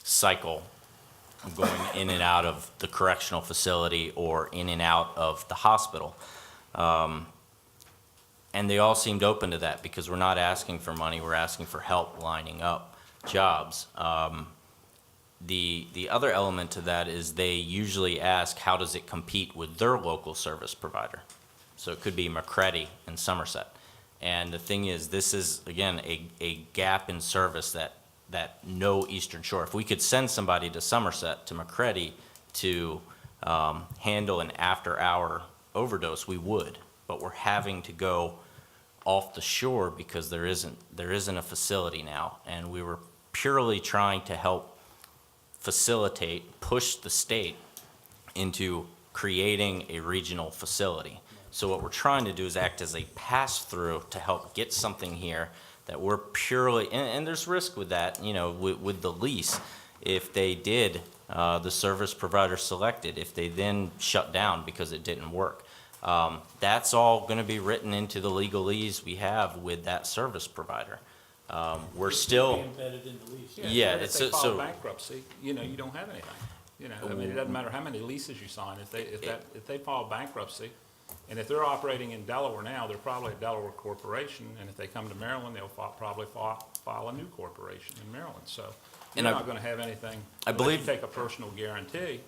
cycle of going in and out of the correctional facility or in and out of the hospital. And they all seemed open to that, because we're not asking for money, we're asking for help lining up jobs. The other element to that is they usually ask, how does it compete with their local service provider? So it could be McCready in Somerset. And the thing is, this is, again, a gap in service that no Eastern Shore, if we could send somebody to Somerset, to McCready, to handle an after-hour overdose, we would. But we're having to go off the shore because there isn't a facility now. And we were purely trying to help facilitate, push the state into creating a regional facility. So what we're trying to do is act as a pass-through to help get something here that we're purely, and there's risk with that, with the lease. If they did, the service provider selected, if they then shut down because it didn't work, that's all going to be written into the legalese we have with that service provider. We're still Embedded in the lease. Yeah, it's if they file so bankruptcy, you don't have anything. I mean, it doesn't matter how many leases you sign. If they file bankruptcy, and if they're operating in Delaware now, they're probably a Delaware corporation, and if they come to Maryland, they'll probably file a new corporation in Maryland. So you're not going to have anything. I believe you take a personal guarantee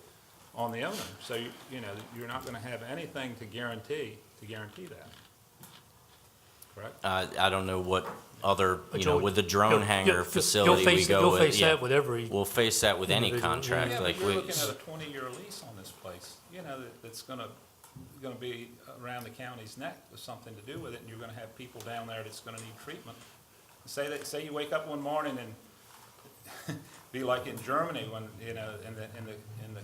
on the owner. So you're not going to have anything to guarantee that. Correct? I don't know what other, But with the drone hangar facility we go You'll with. face that with every. We'll face that with any individual, contract. Yeah, Like but you're we, looking at a 20-year lease on this place, that's gonna be around the county's neck with something to do with it, and you're gonna have people down there that's gonna need treatment. Say you wake up one morning and be like in Germany when, in the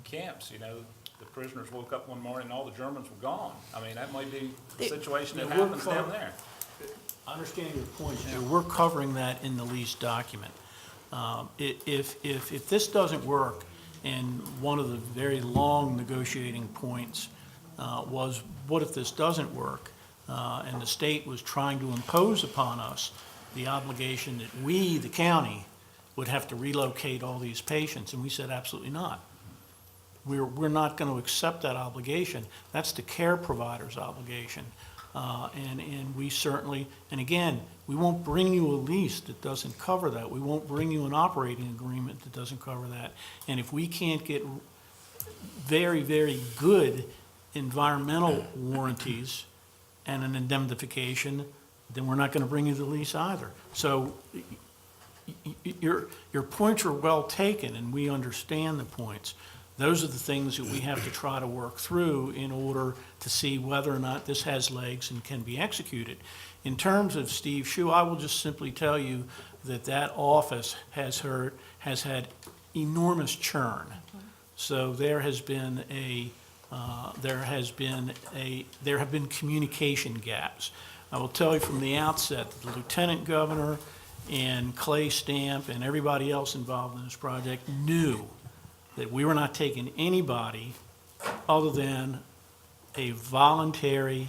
camps, the prisoners woke up one morning and all the Germans were gone. I mean, that might be the situation that happens down there. I understand your point, Joe. We're covering that in the lease document. If this doesn't work, and one of the very long negotiating points was, what if this doesn't work? And the state was trying to impose upon us the obligation that we, the county, would have to relocate all these patients, and we said absolutely not. We're not going to accept that obligation. That's the care provider's obligation. And we certainly, and again, we won't bring you a lease that doesn't cover that. We won't bring you an operating agreement that doesn't cover that. And if we can't get very, very good environmental warranties and an indemnification, then we're not going to bring you the lease either. So your points are well taken, and we understand the points. Those are the things that we have to try to work through in order to see whether or not this has legs and can be executed. In terms of Steve Shue, I will just simply tell you that that office has had enormous churn. So there have been communication gaps. I will tell you from the outset that the Lieutenant Governor and Clay Stamp and everybody else involved in this project knew that we were not taking anybody other than a voluntary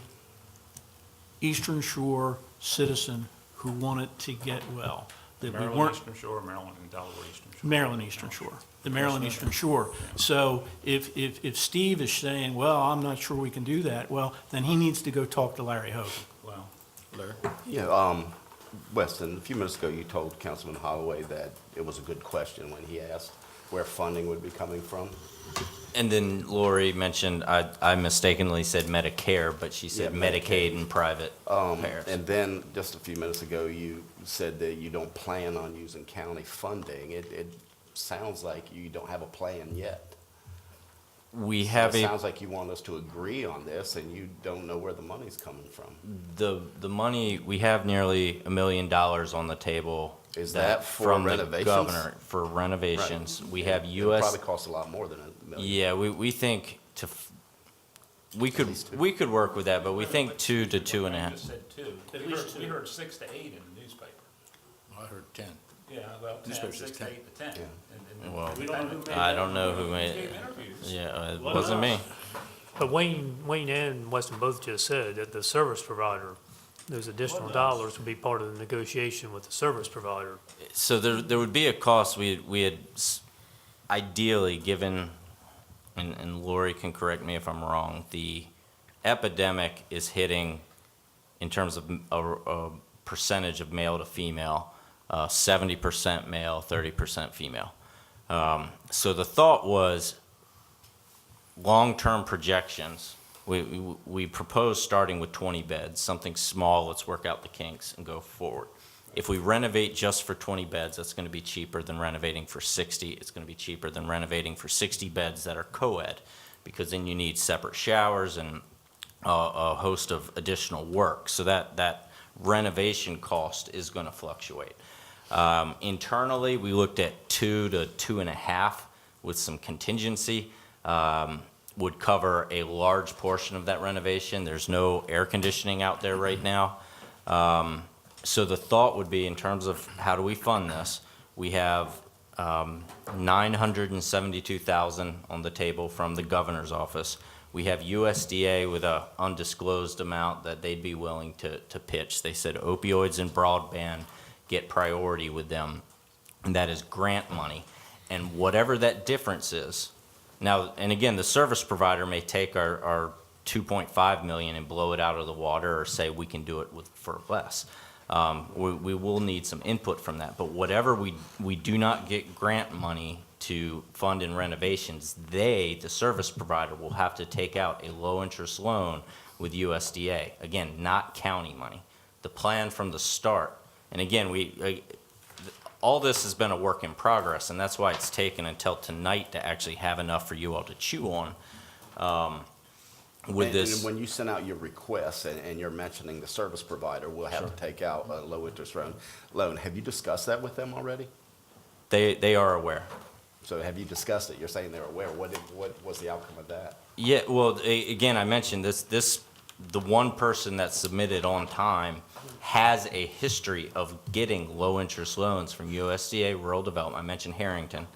Eastern Shore citizen who wanted to get well. That we Maryland weren't Eastern Shore, Maryland and Delaware Eastern Shore. Maryland Eastern Shore, the Maryland Eastern Shore. So if Steve is saying, well, I'm not sure we can do that, well, then he needs to go talk to Larry Hogan. Well, Larry? Yeah, Weston, a few minutes ago, you told Councilman Holloway that it was a good question when he asked where funding would be coming from. and then Lori mentioned, I mistakenly said Medicare, but she said Yeah, Medicaid and private payers. And then, just a few minutes ago, you said that you don't plan on using county funding. It sounds like you don't have a plan yet. We have It a, sounds like you want us to agree on this, and you don't know where the money's coming from. the money, we have nearly $1 million on the table Is that for from the renovations? governor for renovations. Right. We have It'll US. probably cost a lot more than $1 million. Yeah, we think we could work with that, but we think 2 to 2.5. Wayne just said 2. We heard 6 to 8 in the newspaper. I heard 10. Yeah, well, 10, Newspaper 6 says to 10. 8 to 10. And Well, we don't know who made I that. don't know who made gave it. interviews. Yeah, it Well, wasn't me. But Wayne and Weston both just said that the service provider, those additional dollars would be part of the negotiation with the service provider. So there would be a cost. We had ideally given, and Lori can correct me if I'm wrong, the epidemic is hitting, in terms of a percentage of male to female, 70% male, 30% female. So the thought was long-term projections. We proposed starting with 20 beds, something small, let's work out the kinks and go forward. If we renovate just for 20 beds, that's going to be cheaper than renovating for 60. It's going to be cheaper than renovating for 60 beds that are co-ed, because then you need separate showers and a host of additional work. So that renovation cost is going to fluctuate. Internally, we looked at 2 to 2.5 with some contingency. Would cover a large portion of that renovation. There's no air conditioning out there right now. So the thought would be, in terms of how do we fund this, we have $972,000 on the table from the governor's office. We have USDA with an undisclosed amount that they'd be willing to pitch. They said opioids and broadband get priority with them, and that is grant money. And whatever that difference is, now, and again, the service provider may take our $2.5 million and blow it out of the water, or say we can do it for less. We will need some input from that. But whatever we do not get grant money to fund in renovations, the service provider, will have to take out a low-interest loan with USDA. Again, not county money. The plan from the start, and again, all this has been a work in progress, and that's why it's taken until tonight to actually have enough for you all to chew on. With this, And when you send out your requests, and you're mentioning the service provider will have to take out a low-interest loan, have you discussed that with them already? they are aware. So have you discussed it? You're saying they're aware. What was the outcome of that? Yeah, well, again, I mentioned the one person that submitted on time has a history of getting low-interest loans from USDA Rural Development, I mentioned Harrington,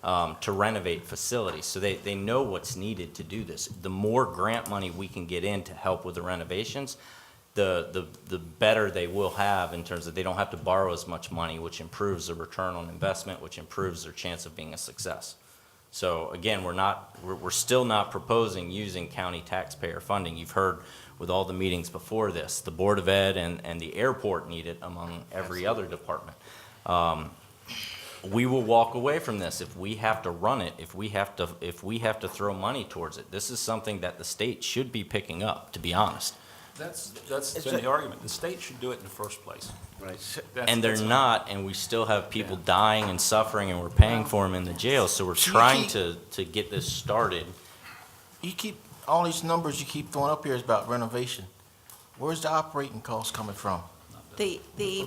to renovate facilities. So they know what's needed to do this. The more grant money we can get in to help with the renovations, the better they will have, in terms of they don't have to borrow as much money, which improves the return on investment, which improves their chance of being a success. So again, we're still not proposing using county taxpayer funding. You've heard with all the meetings before this, the Board of Ed and the airport need it, among every other department. We will walk away from this if we have to run it, if we have to throw money towards it. This is something that the state should be picking up, to be honest. That's been the argument. The state should do it in the first place. Right. And they're not, and we still have people dying and suffering, and we're paying for them in the jail. So we're trying to get this started. You keep, all these numbers you keep throwing up here is about renovation. Where's the operating cost coming from? The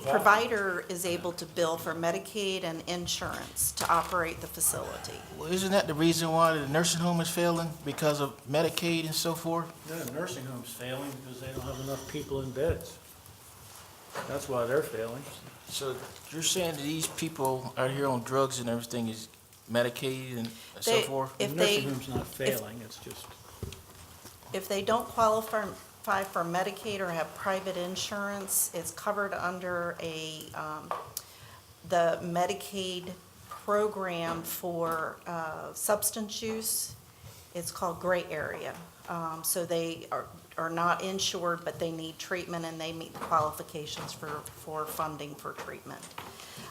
provider is able to bill for Medicaid and insurance to operate the facility. Well, isn't that the reason why the nursing home is failing, because of Medicaid and so forth? The nursing home's failing because they don't have enough people in beds. That's why they're failing. So you're saying that these people out here on drugs and everything is Medicaid and so They- forth? The If nursing they- home's not failing, it's just, If they don't qualify for Medicaid or have private insurance, it's covered under the Medicaid program for substance use. It's called gray area. So they are not insured, but they need treatment, and they meet the qualifications for funding for treatment.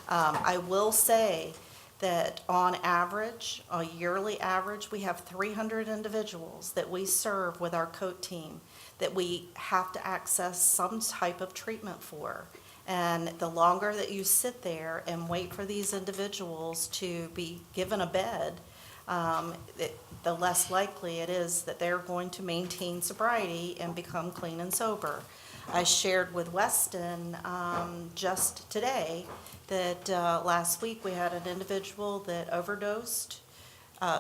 I will say that on average, a yearly average, we have 300 individuals that we serve with our COAT team that we have to access some type of treatment for. And the longer that you sit there and wait for these individuals to be given a bed, the less likely it is that they're going to maintain sobriety and become clean and sober. I shared with Weston just today that last week we had an individual that overdosed,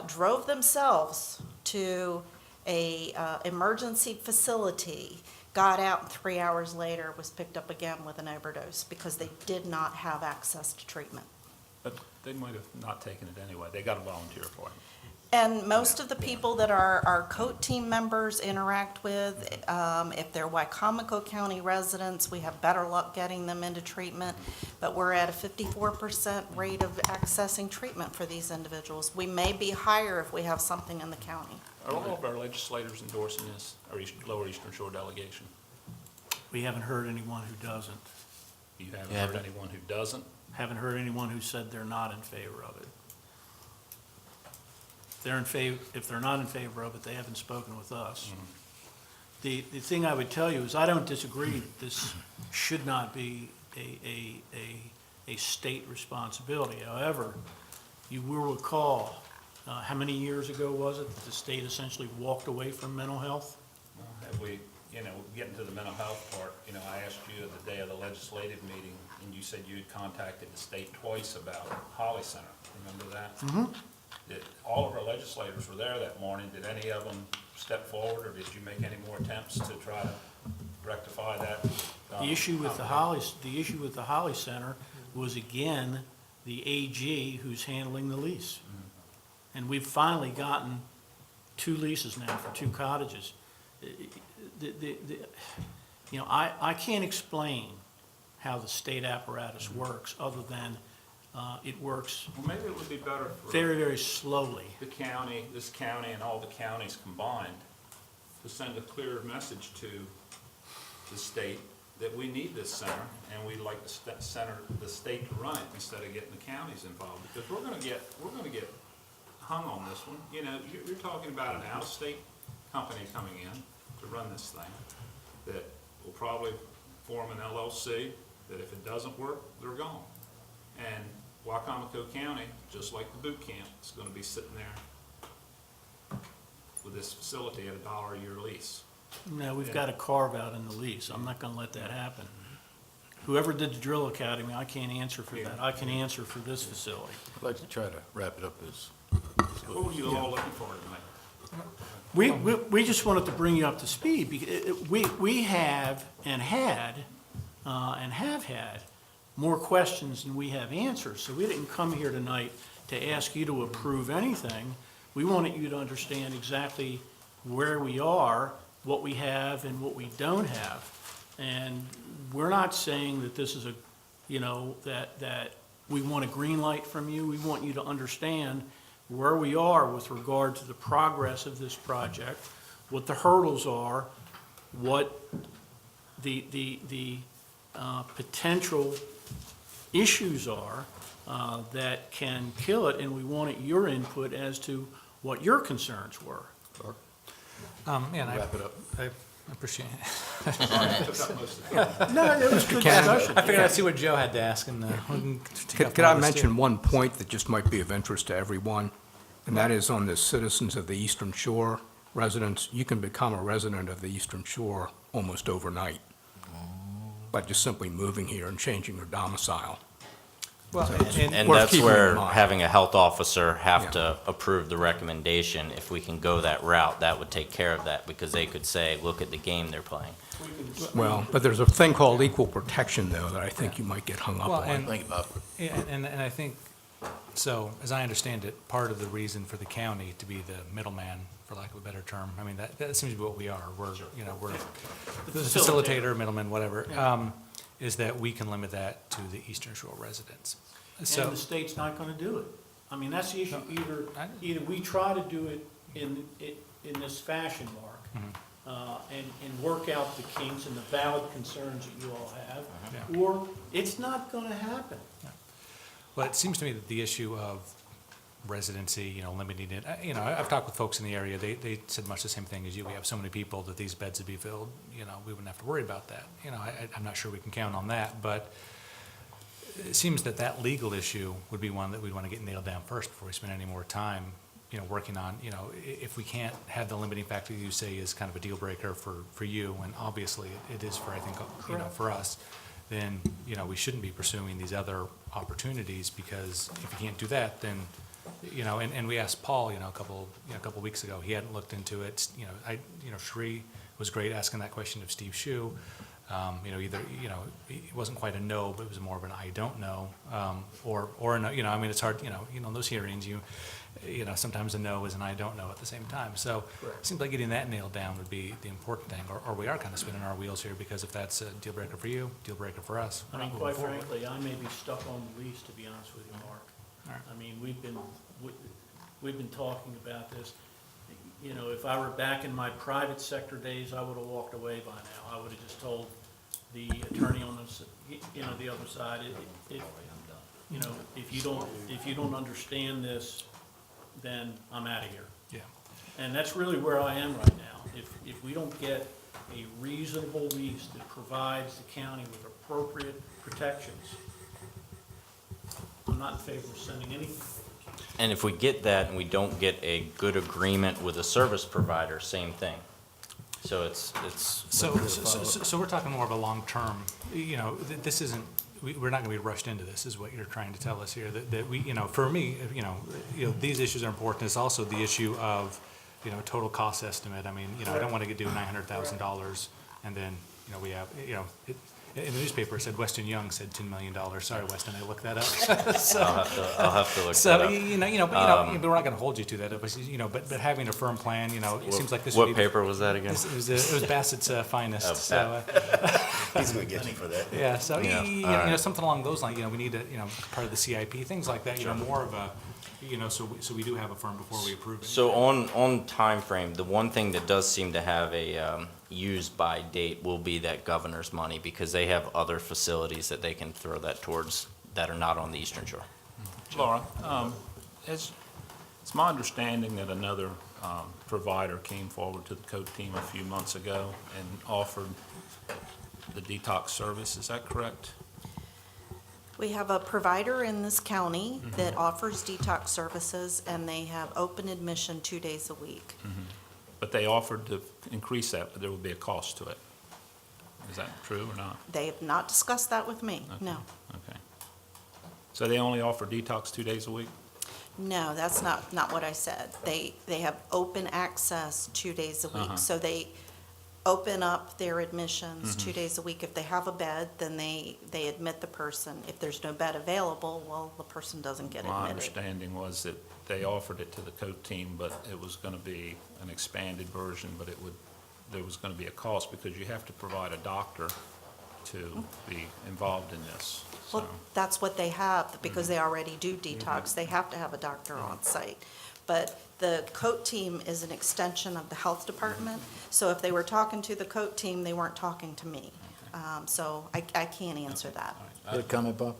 drove themselves to a emergency facility, got out, and 3 hours later was picked up again with an overdose because they did not have access to treatment. But they might have not taken it anyway. They got to volunteer for it. And most of the people that our COAT team members interact with, if they're Wicomico County residents, we have better luck getting them into treatment. But we're at a 54% rate of accessing treatment for these individuals. We may be higher if we have something in the county. Are all of our legislators endorsing this, our Lower Eastern Shore delegation? We haven't heard anyone who doesn't. You haven't heard anyone who doesn't? Haven't heard anyone who said they're not in favor of it. If they're not in favor of it, they haven't spoken with us. The thing I would tell you is I don't disagree that this should not be a state responsibility. However, you will recall, how many years ago was it that the state essentially walked away from mental health? Have we, getting to the mental health part, I asked you the day of the legislative meeting, and you said you had contacted the state twice about Holly Center. Remember that? Mm-hmm. All of our legislators were there that morning. Did any of them step forward, or did you make any more attempts to try to rectify that? The issue with the Holly Center was, again, the AG who's handling the lease. And we've finally gotten 2 leases now for 2 cottages. I can't explain how the state apparatus works, other than it works Well, maybe it would be better for very, very slowly. this county and all the counties combined to send a clear message to the state that we need this center, and we'd like the state to run it instead of getting the counties involved, because we're gonna get hung on this one. You're talking about an out-of-state company coming in to run this thing that will probably form an LLC, that if it doesn't work, they're gone. And Wicomico County, just like the boot camp, is gonna be sitting there with this facility at $1 a year lease. No, we've got a carve-out in the lease. I'm not gonna let that happen. Whoever did the drill academy, I can't answer for that. I can answer for this facility. I'd like to try to wrap it up as. What were you all looking for tonight? We just wanted to bring you up to speed, because we have and have had more questions than we have answers. So we didn't come here tonight to ask you to approve anything. We wanted you to understand exactly where we are, what we have and what we don't have. And we're not saying that this is that we want a green light from you. We want you to understand where we are with regard to the progress of this project, what the hurdles are, what the potential issues are that can kill it, and we wanted your input as to what your concerns were. Wrap it up. I appreciate No, it was good discussion. I figured I'd see what Joe had to ask, and Could I mention one point that just might be of interest to everyone? And that is on the citizens of the Eastern Shore residents. You can become a resident of the Eastern Shore almost overnight by just simply moving here and changing your domicile. Well, And worth that's keeping in where mind. having a health officer have Yeah. to approve the recommendation. If we can go that route, that would take care of that, because they could say, look at the game they're playing. Well, but there's a thing called equal protection, though, that I think you might get hung up Well, on. and- Think about it. And I think, so, as I understand it, part of the reason for the county to be the middleman, for lack of a better term, I mean, that seems to be what we are. We're the facilitator, middleman, whatever, is that we can limit that to the Eastern Shore residents. And So, the state's not gonna do it. I mean, that's the issue. Either we try to do it in this fashion, Mark, and work out the kinks and the valid concerns that you all have, or it's not gonna happen. well, it seems to me that the issue of residency, limiting it, I've talked with folks in the area, they said much the same thing as you. We have so many people that these beds would be filled, we wouldn't have to worry about that. I'm not sure we can count on that, but it seems that legal issue would be one that we'd want to get nailed down first before we spend any more time working on, if we can't have the limiting factor you say is kind of a deal breaker for you, and obviously it is for, I think, for us, then, we shouldn't be pursuing these other opportunities, because if you can't do that, then, and we asked Paul, a couple weeks ago, he hadn't looked into it. Sri was great asking that question of Steve Shu. Either, it wasn't quite a no, but it was more of an I don't know, or a no, I mean, it's hard, in those hearings, sometimes a no is an I don't know at the same time. So it seems like getting that nailed down would be the important thing, or we are kind of spinning our wheels here, because if that's a deal breaker for you, deal breaker for us. I mean, quite frankly, I may be stuck on the lease, to be honest with you, Mark. All right. I mean, we've been talking about this. If I were back in my private sector days, I would have walked away by now. I would have just told the attorney on the other side, if you don't understand this, then I'm out of here. Yeah. And that's really where I am right now. If we don't get a reasonable lease that provides the county with appropriate protections, I'm not in favor of sending anything. And if we get that and we don't get a good agreement with a service provider, same thing. So it's. So we're talking more of a long-term, this isn't, we're not gonna be rushed into this, is what you're trying to tell us here, that we, for me, these issues are important. It's also the issue of, total cost estimate. I mean, I don't wanna do $900,000 and then, we have, in the newspaper, it said Weston Young said $10 million. Sorry, Weston, I looked that up. So, I'll have to look so, that up. But we're not going to hold you to that. But having a firm plan, it seems like this would be. What paper was that again? It was Bassett's Finest. Oh, So, He's gonna get you for that. yeah, so, All right. something along those lines, we need to, part of the CIP, things like that, more of a, so we do have a firm before we approve it. So on timeframe, the one thing that does seem to have a used by date will be that governor's money, because they have other facilities that they can throw that towards that are not on the Eastern Shore. Laura, it's my understanding that another provider came forward to the code team a few months ago and offered the detox service. Is that correct? We have a provider in this county that offers detox services, and they have open admission 2 days a week. But they offered to increase that, but there would be a cost to it. Is that true or not? They have not discussed that with me, no. Okay. So they only offer detox 2 days a week? No, that's not what I said. They have open access 2 days a week. So they open up their admissions 2 days a week. If they have a bed, then they admit the person. If there's no bed available, well, the person doesn't get admitted. My understanding was that they offered it to the code team, but it was going to be an expanded version, but there was going to be a cost, because you have to provide a doctor to be involved in this. Well, that's what they have, because they already do detox. They have to have a doctor on site. But the COAT team is an extension of the health department, so if they were talking to the COAT team, they weren't talking to me. So I can't answer that. Good comment, Bob?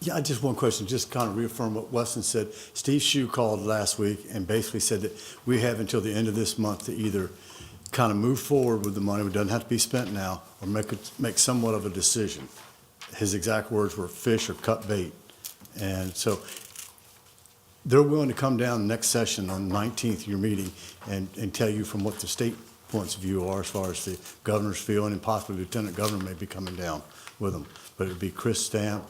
Yeah, I just one question, just kind of reaffirm what Weston said. Steve Shu called last week and basically said that we have until the end of this month to either kind of move forward with the money, it doesn't have to be spent now, or make somewhat of a decision. His exact words were fish or cut bait. And so they're willing to come down next session on the 19th, your meeting, and tell you from what the state points of view are as far as the governor's feeling, and possibly Lieutenant Governor may be coming down with them. But it would be Chris Stamp,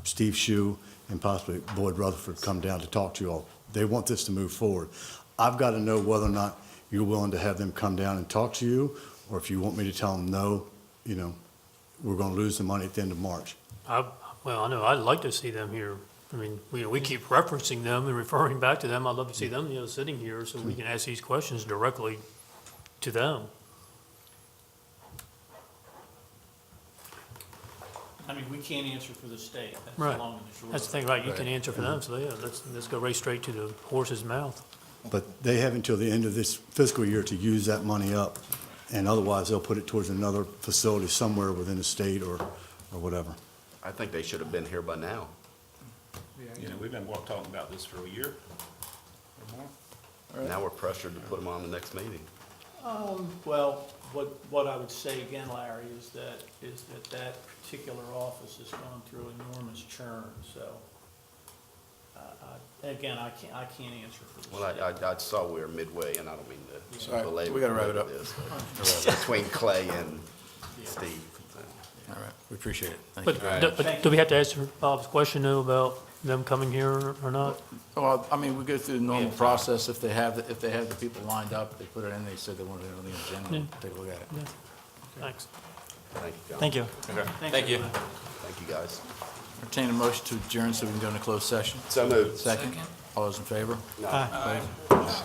Steve Shu, and possibly Boyd Rutherford come down to talk to you all. They want this to move forward. I've got to know whether or not you're willing to have them come down and talk to you, or if you want me to tell them, no, we're going to lose the money at the end of March. Well, I know, I'd like to see them here. I mean, we keep referencing them and referring back to them. I'd love to see them, sitting here so we can ask these questions directly to them. I mean, we can't answer for the state. That's Right. the long and the short. That's the thing, right? You can answer for them, so yeah, let's go right straight to the horse's mouth. But they have until the end of this fiscal year to use that money up, and otherwise they'll put it towards another facility somewhere within the state or whatever. I think they should have been here by now. We've been talking about this for a year or more. Now we're pressured to put them on the next meeting. Well, what I would say again, Larry, is that particular office has gone through enormous churn, so Again, I can't answer for the Well, I saw we were midway, and I don't mean to All right, belabor we gotta wrap it up. this, but between Clay and Steve. All right, we appreciate it. Thank But, you. but do we have to answer Bob's question though about them coming here or not? Well, I mean, we go through the normal process. If they have the people lined up, they put it in, they said they wanted it on the agenda, we'll take a look at it. Yeah. Thanks. Thank you, John. Thank you. Thank you. Thank you, guys. Entertain a motion to adjourn so we can go into closed session. So moved. Second. All those in favor? No. Aye. Opposed?